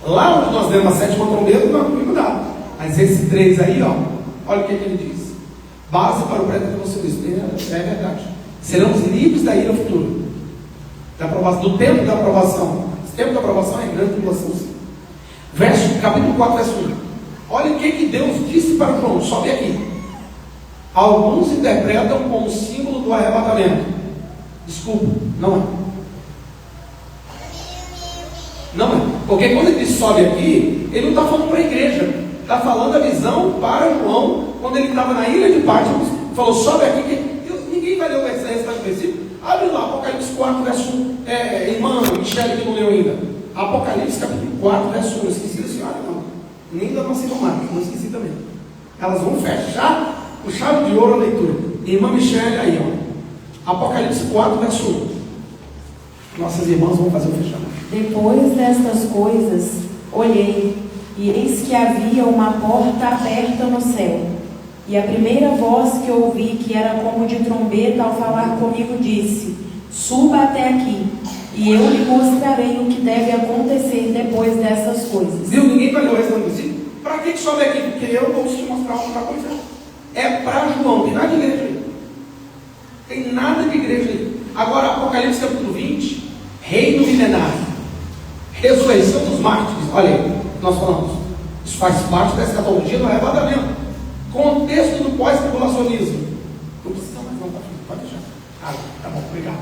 Lá onde nós demos a 7ª trombeta, não é mudar. Mas esse 3 aí, ó, olha o que ele diz. Base para o pré-tribulacionismo. É verdade. Seremos livres da ira futura. Da aprovação, do tempo da aprovação. Esse tempo da aprovação é grande tribulação. Capítulo 4, verso 1. Olha o que Deus disse para João. Sobe aqui. Alguns interpretam como símbolo do arrebatamento. Desculpa, não é. Não é. Porque quando ele sobe aqui, ele não está falando para a igreja. Está falando a visão para João, quando ele estava na ilha de Patmos. Falou, sobe aqui, que ninguém vai ler o restante do versículo. Abre lá, Apocalipse 4, verso 1. Irmã Michele, que não leu ainda. Apocalipse, capítulo 4, verso 1. Não esqueci da senhora, não. Nem da nossa irmã Marcos, não esqueci também. Elas vão fechar com chave de ouro a leitura. Irmã Michele, aí, ó. Apocalipse 4, verso 1. Nossas irmãs vão fazer o fechamento. Depois destas coisas, olhei, e eis que havia uma porta aberta no céu. E a primeira voz que ouvi, que era como de trombeta, ao falar comigo, disse: suba até aqui, e eu lhe mostrarei o que deve acontecer depois dessas coisas. Viu? Ninguém vai ler o restante do versículo. Para que sobe aqui? Porque eu vou te mostrar o que vai acontecer. É para João, tem nada de igreja aí. Tem nada de igreja aí. Agora, Apocalipse capítulo 20, reino milenário, ressurreição dos mártires. Olha aí, nós falamos. Isso faz parte da escatologia do arrebatamento. Contexto do pós-tribulacionismo. Não precisa mais, não, pode deixar. Tá bom, obrigado.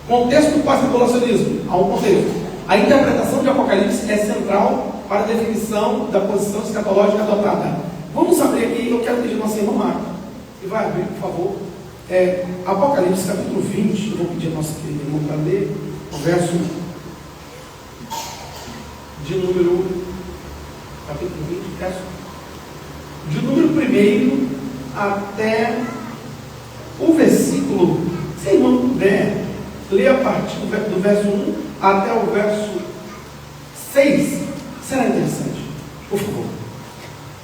Contexto do pós-tribulacionismo. Há um contexto. A interpretação de Apocalipse é central para a definição da posição escatológica adotada. Vamos abrir aqui, eu quero pedir nossa irmã Marta, que vai abrir, por favor, Apocalipse capítulo 20, eu vou pedir a nossa querida irmã para ler, o verso de número, capítulo 20, verso de número 1 até o versículo, se a irmã puder, ler a partir do verso 1 até o verso 6, será interessante, por favor.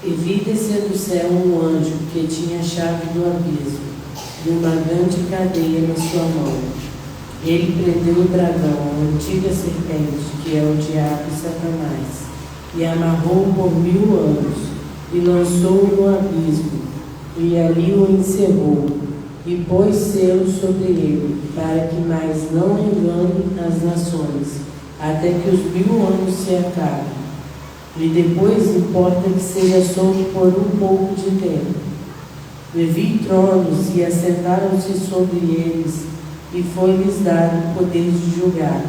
E vi descer do céu um anjo que tinha a chave do abismo e uma grande cadeia na sua mão. Ele prendeu o dragão, a antiga serpente, que é o diabo e Satanás, e amarrou-o por 1000 anos, e lançou-o no abismo, e ali o encerrou, e pôs selo sobre ele, para que mais não engane as nações, até que os 1000 anos se acabem. E depois importa que seja solto por um pouco de tempo. E vi tronos, e assentaram-se sobre eles, e foi-lhes dado o poder de julgar.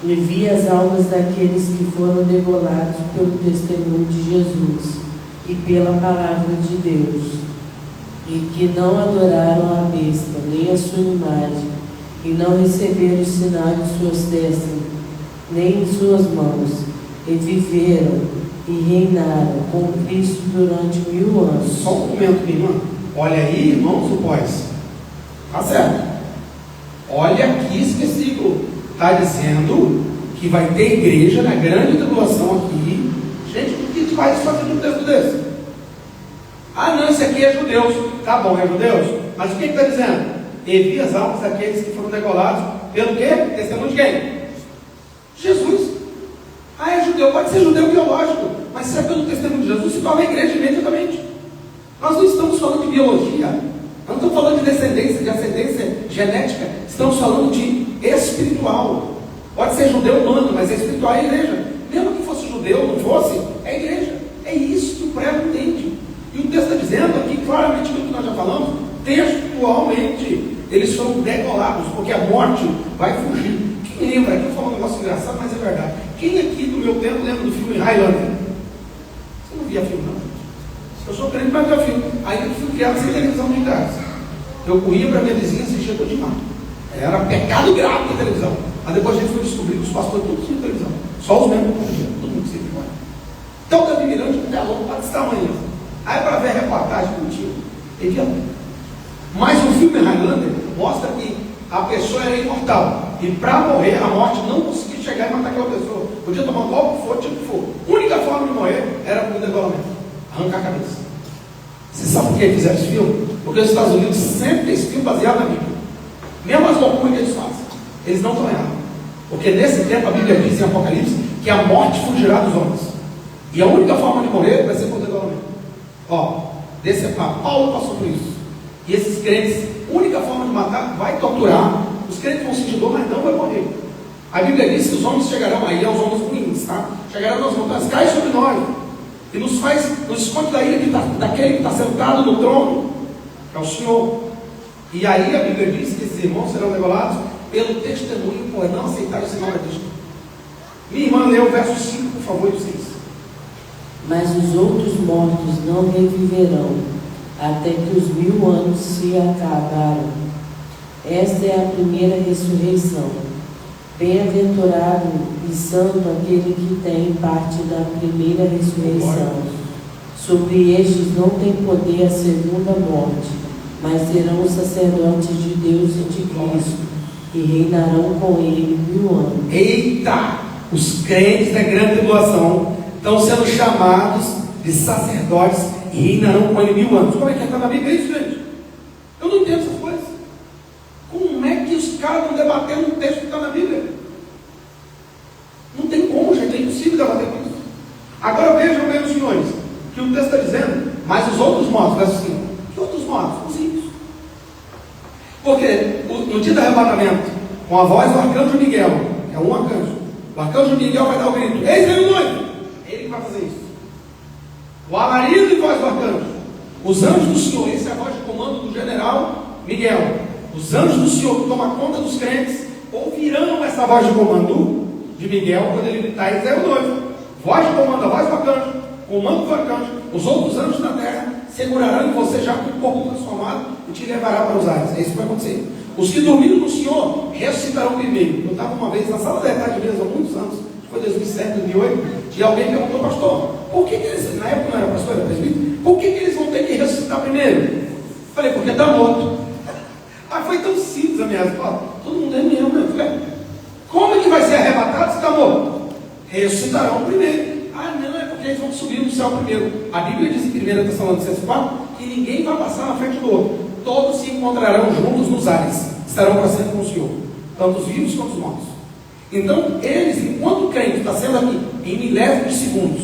E vi as almas daqueles que foram degolados pelo testemunho de Jesus e pela palavra de Deus, e que não adoraram a besta, nem a sua imagem, e não receberam o sinal de suas testas, nem em suas mãos, e viveram e reinaram com Cristo durante 1000 anos. Só um momento, minha irmã. Olha aí, irmãos do pós. Tá certo. Olha aqui esse versículo. Está dizendo que vai ter igreja na grande tribulação aqui. Gente, o que a gente vai fazer um texto desse? Ah, não, esse aqui é judeus. Tá bom, é judeus. Mas o que está dizendo? E vi as almas daqueles que foram degolados pelo quê? Testemunho de quem? Jesus. Ah, é judeu. Pode ser judeu biológico. Mas se é pelo testemunho de Jesus, se torna a igreja imediatamente. Nós não estamos falando de biologia. Não estamos falando de descendência, de ascendência genética. Estamos falando de espiritual. Pode ser judeu humano, mas é espiritual, é a igreja. Mesmo que fosse judeu, não fosse, é a igreja. É isso que o prego entende. E o texto está dizendo aqui claramente aquilo que nós já falamos, textualmente, eles foram degolados, porque a morte vai fugir. Quem me lembro aqui, eu falo um negócio engraçado, mas é verdade. Quem aqui do meu tempo lembra do filme Highlander? Você não via filme, não? Eu sou crente, mas via filme. Aí eu fui criado sem televisão de casa. Eu corria para minha vizinha assistir todo de mar. Era pecado grave da televisão. Mas depois a gente foi descobrir que os pastores todos tinham televisão. Só os membros não tinham. Todo mundo sempre vai. Então, Davi Miranda, um telão para desse tamanho. Aí para ver a reportagem contigo, ele ia. Mas o filme Highlander mostra que a pessoa era imortal. E para morrer, a morte não conseguia chegar e matar aquela pessoa. Podia tomar qual que for, tipo que for. A única forma de morrer era por degolamento. Arrancar a cabeça. Você sabe por que fizeram esse filme? Porque os Estados Unidos sempre tem esse filme baseado na Bíblia. Mesmo as loucuras que eles fazem. Eles não estão errados. Porque nesse tempo a Bíblia diz em Apocalipse que a morte fugirá dos homens. E a única forma de morrer vai ser por degolamento. Ó, desse Paulo passou por isso. E esses crentes, a única forma de matar vai torturar. Os crentes vão sentir dor, mas não vai morrer. A Bíblia diz que os homens chegarão aí, aos homens ruins, tá? Chegarão nas montanhas, cai sobre nós. E nos esconde da ira daquele que está sentado no trono, que é o Senhor. E aí a Bíblia diz que esses irmãos serão degolados pelo testemunho, por não aceitar o sinal da Cristo. Minha irmã, lê o verso 5, por favor, e 6. Mas os outros mortos não reviverão, até que os 1000 anos se acabaram. Esta é a primeira ressurreição. Bem-aventurado e santo aquele que tem parte da primeira ressurreição. Sobre estes não tem poder a segunda morte, mas serão os sacerdotes de Deus e de Cristo, e reinarão com ele 1000 anos. Eita! Os crentes da grande tribulação estão sendo chamados de sacerdotes e reinarão com ele 1000 anos. Como é que está na Bíblia isso, gente? Eu não entendo essas coisas. Como é que os caras estão debatendo um texto que está na Bíblia? Não tem como, gente, é impossível debater com isso. Agora vejam bem, os senhores, que o texto está dizendo, mas os outros mortos, verso 5. Que outros mortos? Os ímpios. Porque no dia do arrebatamento, com a voz do arcanjo Miguel, que é um arcanjo, o arcanjo Miguel vai dar o grito: eis aí o noivo! Ele que vai fazer isso. O alarido e voz do arcanjo. Os anjos do Senhor, essa é a voz de comando do general Miguel. Os anjos do Senhor que tomam conta dos crentes ouvirão essa voz de comando de Miguel quando ele gritar: eis aí o noivo! Voz de comando, a voz do arcanjo, comando do arcanjo. Os outros anjos da terra segurarão em você já com o corpo transformado e te levará para os ares. É isso que vai acontecer. Os que dormiram no Senhor ressuscitarão primeiro. Eu estava uma vez na sala da etade de há muitos anos, foi 2007, 2008, e alguém perguntou: pastor, por que eles, na época não era pastor, era presbítero, por que eles vão ter que ressuscitar primeiro? Falei: porque está morto. Mas foi tão simples a minha resposta. Todo mundo é mesmo, né? Falei: como é que vai ser arrebatado se está morto? Ressuscitarão primeiro. Ah, não, é porque eles vão subir no céu primeiro. A Bíblia diz em 1 Tessalonicenses 4 que ninguém vai passar na frente do outro. Todos se encontrarão juntos nos ares, estarão para sempre com o Senhor, tanto os vivos quanto os mortos. Então, eles, enquanto o crente está sendo aqui em milésimos de segundos,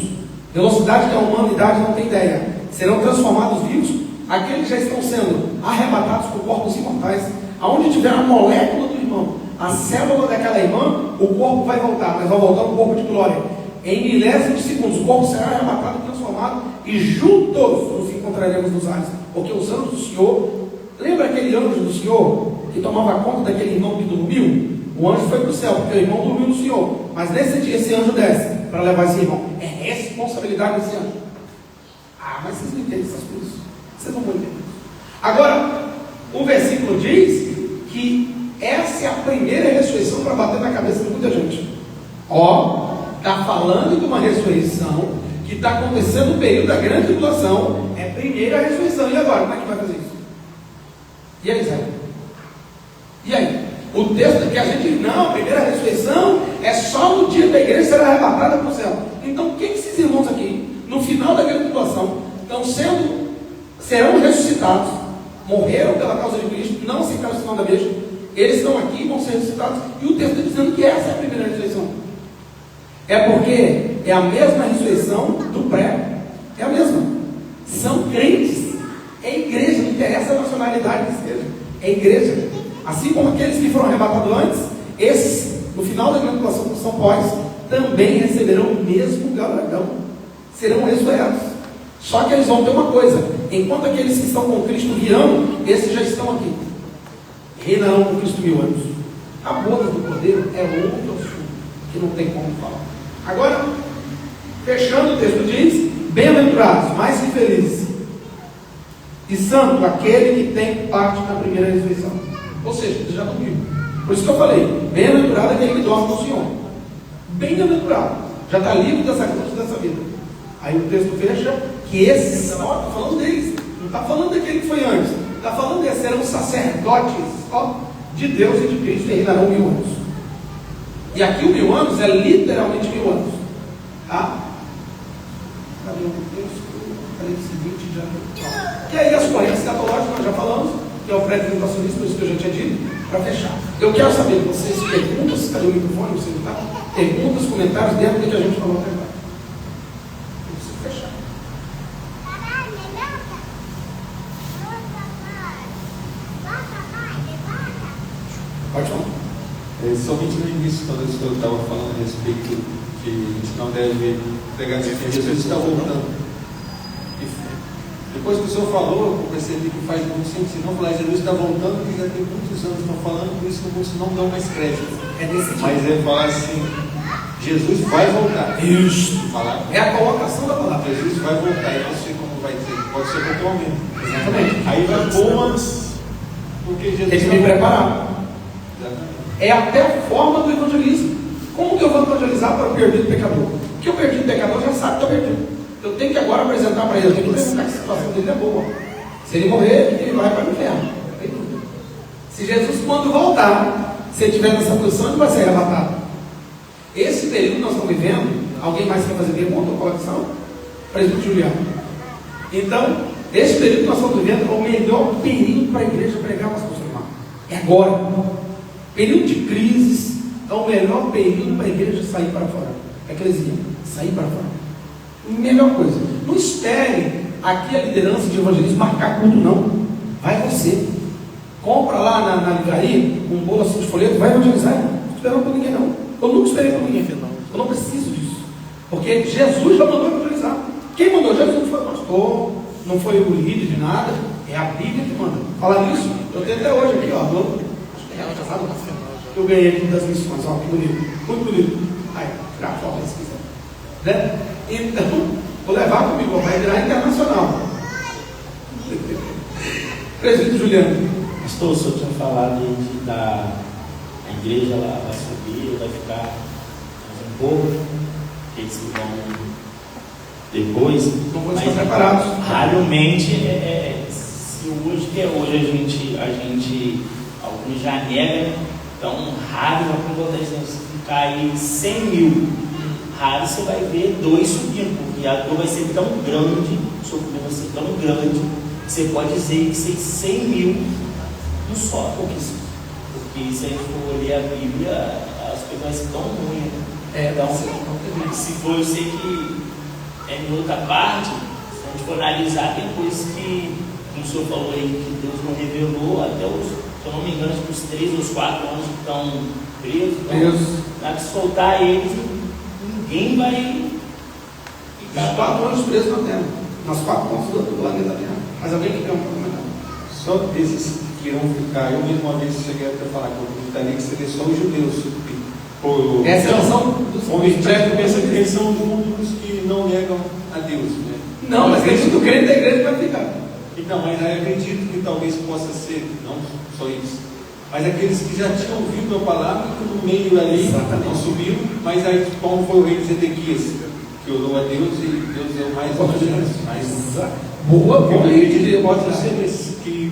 velocidade que a humanidade não tem ideia, serão transformados vivos. Aqueles já estão sendo arrebatados por corpos imortais. Aonde tiver a molécula do irmão, a célula daquela irmã, o corpo vai voltar, mas vai voltar um corpo de glória. Em milésimos de segundos, o corpo será arrebatado, transformado, e juntos nos encontraremos nos ares. Porque os anjos do Senhor, lembra aquele anjo do Senhor que tomava conta daquele irmão que dormiu? O anjo foi para o céu, porque o irmão dormiu no Senhor. Mas nesse dia esse anjo desce para levar esse irmão. É responsabilidade desse anjo. Ah, mas vocês não entendem essas coisas. Vocês não vão entender. Agora, o versículo diz que essa é a primeira ressurreição para bater na cabeça de muita gente. Ó, está falando de uma ressurreição que está acontecendo no período da grande tribulação. É a primeira ressurreição. E agora, como é que vai fazer isso? E aí, Zé? E aí? O texto que a gente diz: não, a primeira ressurreição é só no dia da igreja será arrebatada para o céu. Então, o que esses irmãos aqui, no final da grande tribulação, serão ressuscitados, morreram pela causa de Cristo, não aceitaram o sinal da besta, eles estão aqui, vão ser ressuscitados, e o texto está dizendo que essa é a primeira ressurreição. É porque é a mesma ressurreição do pré, é a mesma. São crentes, é igreja, não interessa a nacionalidade que seja, é igreja. Assim como aqueles que foram arrebatados antes, esses, no final da grande tribulação que são pós, também receberão o mesmo galardão, serão ressurreados. Só que eles vão ter uma coisa: enquanto aqueles que estão com Cristo virão, esses já estão aqui, reinarão com Cristo 1000 anos. Acabou da tribulação. verdadeiro é outro assunto, que não tem como falar. Agora, fechando o texto, diz: bem-aventurados, mais que felizes, e santo aquele que tem parte na primeira ressurreição. Ou seja, você já dormiu. Por isso que eu falei, bem-aventurado é aquele que dorme com o Senhor. Bem-aventurado, já está livre dessa cruz, dessa vida. Aí o texto fecha que esses, ó, está falando deles, não está falando daquele que foi antes, está falando desses, serão sacerdotes, ó, de Deus e de Cristo, e reinarão 1000 anos. E aqui o 1000 anos é literalmente 1000 anos. Tá? Cadê o texto? Cadê o seguinte? Que aí as correntes escatológicas nós já falamos, que é o pré-tribulacionismo, isso que eu já tinha dito, para fechar. Eu quero saber de vocês perguntas, cadê o microfone? Você não está? Perguntas, comentários dentro do que a gente falou até agora. Eu preciso fechar. Pode falar. Somente no início, quando o senhor estava falando a respeito que a gente não deve pregar que Jesus está voltando. Depois que o senhor falou, eu percebi que faz muito sentido. Não falar Jesus está voltando, porque já tem muitos anos estão falando, por isso que muitos não dão mais crédito. É desse tipo. Mas é falar assim, Jesus vai voltar. Isso. Falar, é a colocação da palavra. Jesus vai voltar, e não sei como vai ser, pode ser qualquer momento. Exatamente. Aí vai boas, porque Jesus tem que me preparar. É até a forma do evangelismo. Como que eu vou evangelizar para o perdido pecador? Porque o perdido pecador já sabe que está perdido. Eu tenho que agora apresentar para ele, eu tenho que perguntar que a situação dele é boa. Se ele morrer, ele vai para o inferno. Se Jesus, quando voltar, se ele estiver nessa posição, ele vai ser arrebatado. Esse período que nós estamos vivendo, alguém mais quer fazer pergunta ou colocação? Presbítero Juliano. Então, esse período que nós estamos vivendo é o melhor período para a igreja pregar, pastor Silmar. É agora. Período de crises é o melhor período para a igreja sair para fora. A eclesia, sair para fora. Melhor coisa. Não espere aqui a liderança de evangelismo marcar culto, não. Vai você. Compra lá na livraria um bolo assim de folheto, vai evangelizar. Não estou esperando por ninguém, não. Eu nunca esperei por ninguém. Eu não preciso disso. Porque Jesus já mandou evangelizar. Quem mandou? Jesus não foi o pastor, não foi o líder de nada. É a Bíblia que manda. Falar nisso, eu tenho até hoje aqui, ó. Eu ganhei aqui das missões, ó, que bonito, muito bonito. Aí, tirar a foto se quiser. Né? Então, vou levar comigo, vai virar internacional. Presbítero Juliano. Pastor, o senhor tinha falado da igreja lá vai subir, vai ficar mais um pouco, que eles vão depois. Não vão estar preparados. Raramente, se hoje que é hoje, a gente alguns já negam, então raro uma contagem ficar aí 100 mil. Raro você vai ver 2 subindo, porque a dor vai ser tão grande, o sofrimento vai ser tão grande, que você pode dizer que 100 mil não só, porque se a gente for ler a Bíblia, as coisas vão ser tão ruins. Então, se for, eu sei que é em outra parte, se a gente for analisar, tem coisas que, como o senhor falou aí, que Deus não revelou até os, se eu não me engano, os 3 ou os 4 anos que estão presos. Então, na hora de soltar eles, ninguém vai ficar 4 anos presos na terra, nas 4 pontas do planeta Terra. Mas alguém que quer um comentário? Só desses que irão ficar, eu mesmo uma vez cheguei até a falar que eu acreditaria que seria só os judeus. Essa são dos pensa que eles são os únicos que não negam a Deus, né? Não, mas eles do crente da igreja vai ficar. Então, mas eu acredito que talvez possa ser, não só isso, mas aqueles que já tinham ouvido a palavra, que no meio ali não subiram, mas aí como foi o rei de Zedequias, que orou a Deus e Deus deu mais uma chance. Boa, pode ser esses que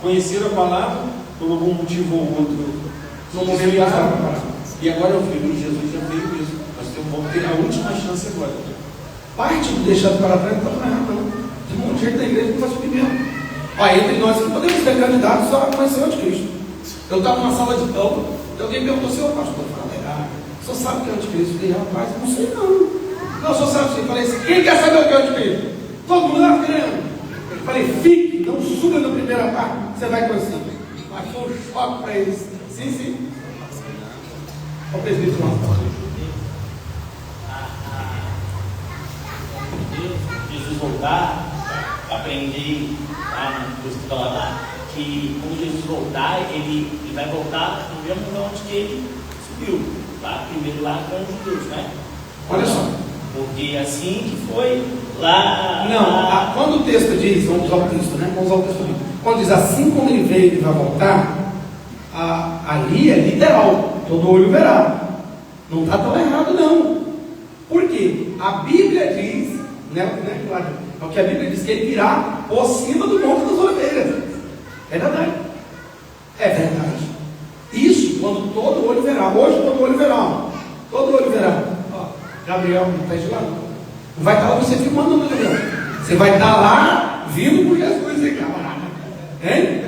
conheceram a palavra por algum motivo ou outro, não desviaram. E agora eu vejo, Jesus já veio mesmo. Nós vamos ter a última chance agora. Parte do deixado para trás não está errado, não. Tem um monte de gente da igreja que não vai subir mesmo. Aí entre nós que podemos ser candidatos a conhecer o anticristo. Eu estava numa sala de aula e alguém perguntou assim, ô pastor, o senhor sabe o que é o anticristo? Eu falei, rapaz, não sei não. Não, o senhor sabe sim. Eu falei assim, quem quer saber o que é o anticristo? Todo mundo estava querendo. Eu falei, fique, não suba na primeira parte, você vai conhecer. Mas foi um choque para eles. Sim, sim. O presbítero Jesus voltar, aprendi lá no curso de lá, que quando Jesus voltar, ele vai voltar no mesmo lugar onde que ele viu. Lá, primeiro lá com os judeus, né? Olha só. Porque assim que foi lá. Não, quando o texto diz, vamos usar o texto, né? Vamos usar o texto bíblico. Quando diz assim como ele veio, ele vai voltar, ali é literal, todo olho verá. Não está tão errado, não. Por quê? A Bíblia diz, é o que a Bíblia diz, que ele virá por cima do Monte das Oliveiras. É verdade. É verdade. Isso quando todo olho verá. Hoje todo olho verá. Todo olho verá. Ó, Gabriel, não está de lá, não. Não vai estar lá você filmando, não, Gabriel. Você vai estar lá vindo por Jesus, hein, camarada? Hein?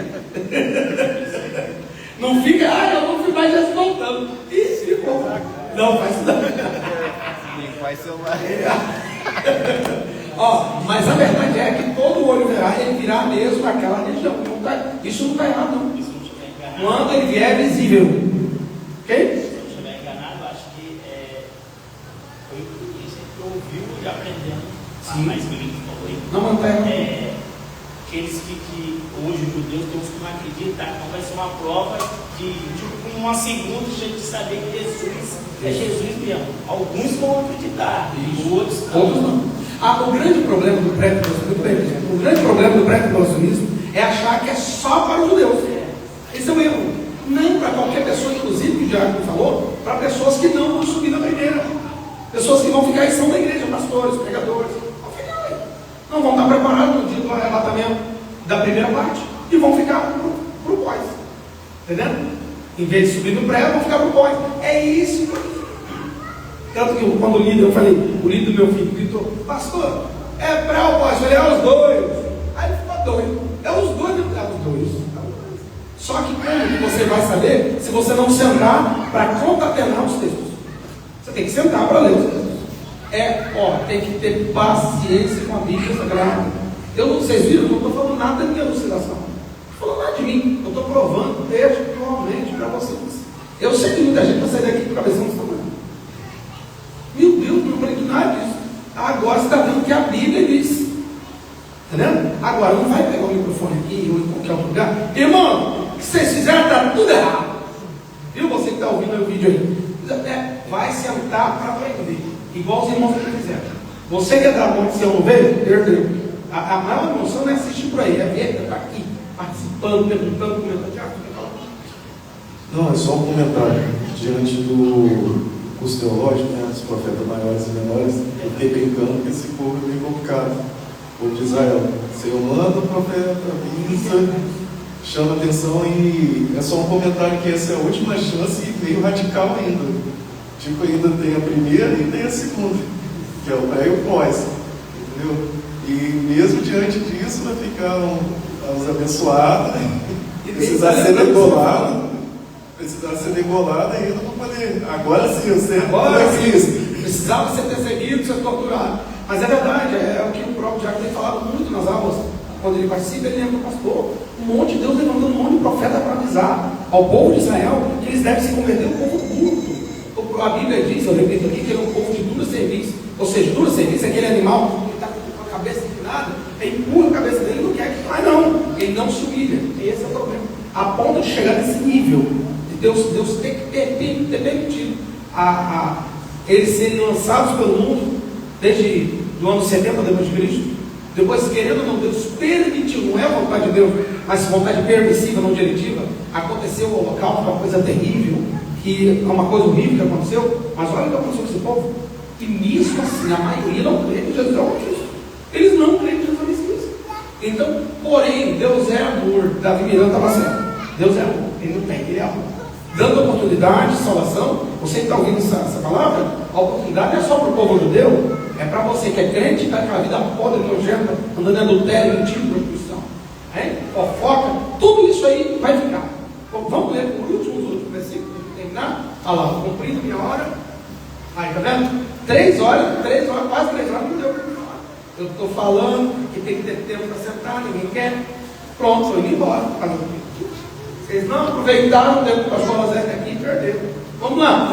Não fica, eu vou filmar Jesus voltando. Isso, ficou. Não, faz isso não. Nem faz celular. Ó, mas a verdade é que todo olho verá, ele virá mesmo naquela região. Isso não está errado, não. Quando ele vier, é visível. Ok? Se eu não estiver enganado, acho que foi isso que ouviu e aprendendo mais que ele falou aí. Não, mas não está errado. Aqueles que hoje os judeus têm que não acreditar, então vai ser uma prova de tipo uma segunda de saber que Jesus é Jesus mesmo. Alguns vão acreditar, e outros não. O grande problema do pré-tribulacionismo é achar que é só para os judeus. Esse é um erro. Não para qualquer pessoa, inclusive, que o Diácono falou, para pessoas que não vão subir na primeira. Pessoas que vão ficar em são da igreja, pastores, pregadores. Não vão estar preparados no dia do arrebatamento da primeira parte e vão ficar para o pós. Entendendo? Em vez de subir no pré, vão ficar para o pós. É isso. Tanto que quando o líder, eu falei, o líder do meu filho gritou, pastor, é pré ou pós? Eu falei, é os dois. Aí ele ficou doido. É os dois, não é os dois. Só que como você vai saber se você não sentar para concatenar os textos? Você tem que sentar para ler os textos. Tem que ter paciência com a Bíblia Sagrada. Vocês viram? Eu não estou falando nada da minha elucidação. Não estou falando nada de mim. Eu estou provando textualmente para vocês. Eu sei que muita gente vai sair daqui com a cabeça no tamanho. Meu Deus, não aprendi nada disso. Agora você está vendo que a Bíblia diz. Entendeu? Agora não vai pegar o microfone aqui ou em qualquer outro lugar. Irmão, o que vocês fizeram está tudo errado. Viu você que está ouvindo o vídeo aí? Vai sentar para aprender. Igual os irmãos que fizeram. Você que é da Monte Sião não veio? Perdeu. A maior emoção não é assistir por aí, é ver, está aqui, participando, perguntando, comentando. Não, é só um comentário. Diante do curso teológico, né, dos profetas maiores e menores, eu fiquei brincando que esse povo é meio complicado. O povo de Israel. Senhor manda o profeta, avisa, chama atenção e é só um comentário que essa é a última chance e meio radical ainda. Tipo, ainda tem a primeira e tem a segunda, que é o pré e o pós, entendeu? E mesmo diante disso vai ficar os abençoados, precisar ser degolado ainda para poder. Agora sim, eu sei. Agora sim, precisava ser perseguido, ser torturado. Mas é verdade, é o que o próprio Diácono tem falado muito nas aulas. Quando ele participa, ele lembra o pastor. Um monte de Deus levantando um monte de profeta para avisar ao povo de Israel que eles devem se converter ao povo curto. A Bíblia diz, eu repito aqui, que ele é um povo de dura serviço. Ou seja, dura serviço é aquele animal que está com a cabeça inclinada, ele empurra a cabeça dele e não quer que. Ele não se humilha. Esse é o problema. A ponto de chegar nesse nível de Deus ter que ter permitido eles serem lançados pelo mundo desde o ano 70 depois de Cristo. Depois, querendo ou não, Deus permitiu, não é a vontade de Deus, mas vontade permissiva, não diretiva. Aconteceu o holocausto, uma coisa terrível, que é uma coisa horrível que aconteceu, mas olha o que aconteceu com esse povo. E mesmo assim, a maioria não crê que Jesus é o Cristo. Eles não creem que Jesus é o Messias. Então, porém, Deus é amor. Davi Miranda estava certo. Deus é amor. Ele não tem, ele é amor. Dando oportunidade, salvação, você que está ouvindo essa palavra, a oportunidade não é só para o povo judeu, é para você que é crente, está com a vida podre, nojenta, andando em adultério, mentindo, prostituição, fofoca, tudo isso aí vai ficar. Vamos ler por último os outros versículos para terminar. Olha lá, cumprindo minha hora. Aí, tá vendo? 3 horas, quase 3 horas, não deu para falar. Eu estou falando que tem que ter tempo para sentar, ninguém quer. Pronto, foi indo embora. Vocês não aproveitaram o tempo para as escolas aqui e perderam. Vamos lá.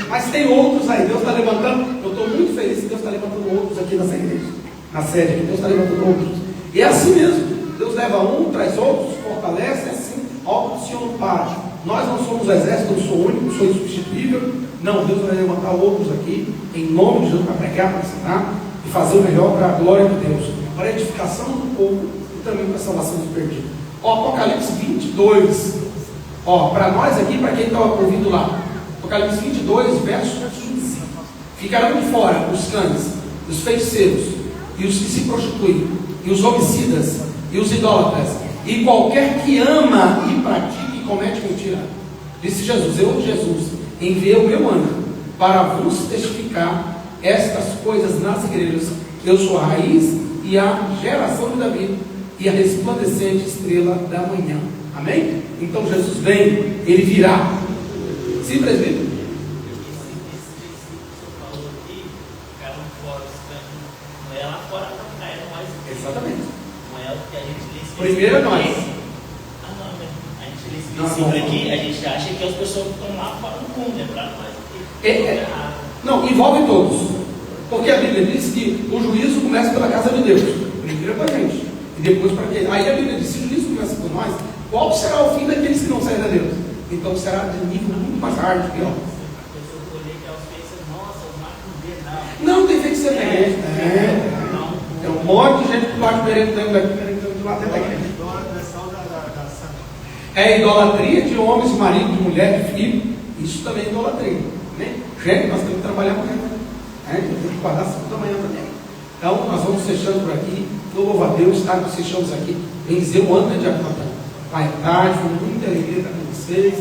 Mas tem outros aí, Deus está levantando. Eu estou muito feliz que Deus está levantando outros aqui nessa igreja. Na sede aqui, Deus está levantando outros. E é assim mesmo. Deus leva um, traz outros, fortalece, é assim. Ó, o Senhor não para. Nós não somos o exército, eu sou único, sou insubstituível. Não, Deus vai levantar outros aqui, em nome de Jesus, para pregar, para ensinar e fazer o melhor para a glória de Deus, para a edificação do povo e também para a salvação dos perdidos. Apocalipse 22, para nós aqui, para quem está ouvindo lá, Apocalipse 22, verso 15: ficarão de fora os cães, os feiticeiros, e os que se prostituem, e os homicidas, e os idólatras, e qualquer que ama e pratica e comete mentira. Disse Jesus: eu, Jesus, enviei o meu anjo para vos testificar estas coisas nas igrejas. Eu sou a raiz e a geração de Davi e a resplandecente estrela da manhã. Amém? Então Jesus vem, ele virá. Sim, presbítero? Exatamente. Primeiro é nós. A gente lê esse versículo aqui, a gente acha que as pessoas que estão lá fora do mundo, é para nós. Não, envolve todos. Porque a Bíblia diz que o juízo começa pela casa de Deus. Primeiro é para a gente. E depois para quem? Aí a Bíblia diz: se o juízo começa por nós, qual será o fim daqueles que não saem a Deus? Então será de nível muito mais hard, pior. Não, tem feito ser igreja. Tem um monte de gente que bate perto dentro daqui, de lá dentro da igreja. É idolatria de homens, de marido, de mulher, de filho. Isso também é idolatria. Né? Gente, nós temos que trabalhar amanhã. Temos que guardar 5 da manhã também. Então, nós vamos fechando por aqui. Louvo a Deus, tá? Nós fechamos aqui. Bem dizer, o ano de Natal. Pai, tarde, foi muita alegria estar com vocês.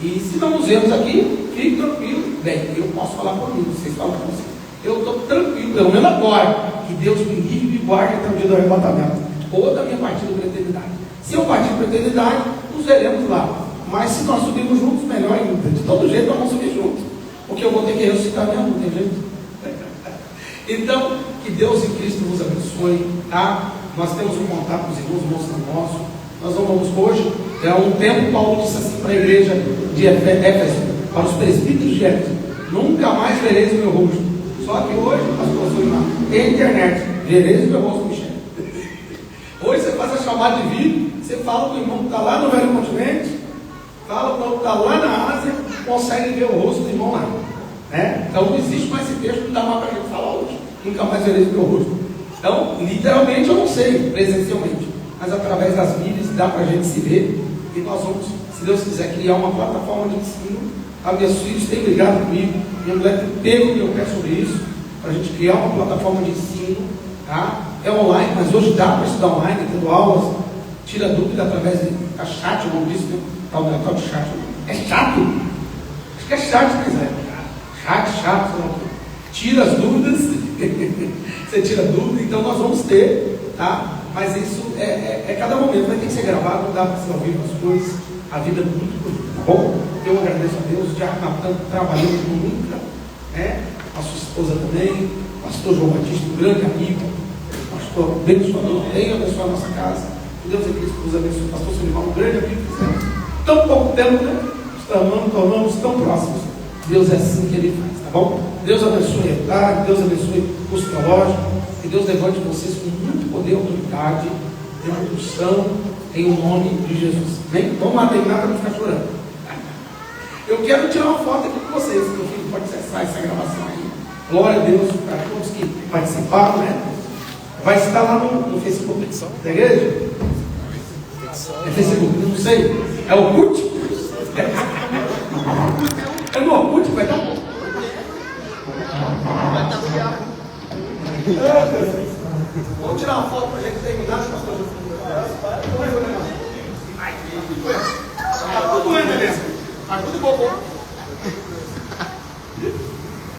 E se não nos vemos aqui, fique tranquilo. Bem, eu posso falar por mim, vocês falam por vocês. Eu estou tranquilo, pelo menos agora, que Deus me livre e me guarde até o dia do arrebatamento, ou da minha partida para a eternidade. Se eu partir para a eternidade, nos veremos lá. Mas se nós subirmos juntos, melhor ainda. De todo jeito, nós vamos subir juntos, porque eu vou ter que ressuscitar minha mão, tem jeito? Então, que Deus em Cristo nos abençoe, tá? Nós temos um contato com os irmãos são nossos. Nós não vamos hoje, é um tempo, Paulo disse assim para a igreja de Éfeso, para os presbíteros de Éfeso: nunca mais vereis o meu rosto. Só que hoje, pastor Solimar, tem internet, vereis o meu rosto, Michel. Hoje você faz a chamada de vídeo, você fala com o irmão que está lá no Velho Continente, fala com o irmão que está lá na Ásia, consegue ver o rosto do irmão lá. Né? Então não existe mais esse texto, não dá mais para a gente falar hoje. Nunca mais vereis o meu rosto. Então, literalmente eu não sei, presencialmente, mas através das mídias dá para a gente se ver. E nós vamos, se Deus quiser, criar uma plataforma de ensino. A meus filhos têm brigado comigo, minha mulher tem pego meu pé sobre isso, para a gente criar uma plataforma de ensino. Tá? É online, mas hoje dá para estudar online, tendo aulas, tira dúvida através de chat, eu não disse, tal de chat. É chato? Acho que é chat, mas é. Chato, tira as dúvidas, você tira dúvida, então nós vamos ter, tá? Mas isso é cada momento, vai ter que ser gravado, não dá para ser ao vivo as coisas, a vida é muito bonita, tá bom? Eu agradeço a Deus, o Diácono Natan trabalhando como nunca, né? A sua esposa também, o pastor João Batista, um grande amigo, o pastor abençoador, tem abençoado a nossa casa, que Deus é Cristo nos abençoe, o pastor Solimar, um grande amigo que fizemos, tão pouco tempo, né? Tornamos tão próximos. Deus é assim que Ele faz, tá bom? Deus abençoe a tarde, Deus abençoe o curso teológico, que Deus levante vocês com muito poder e autoridade, tem uma unção, em o nome de Jesus. Vem, vamos lá terminar para não ficar chorando. Eu quero tirar uma foto aqui com vocês, meu filho pode acessar essa gravação aí. Glória a Deus para todos que participaram, né? Vai estar lá no Facebook da igreja? É Facebook, não sei. É o Orkut? É no Orkut, vai dar. Vamos tirar uma foto para a gente terminar, pastor. Tá tudo doendo mesmo. Tá tudo bom.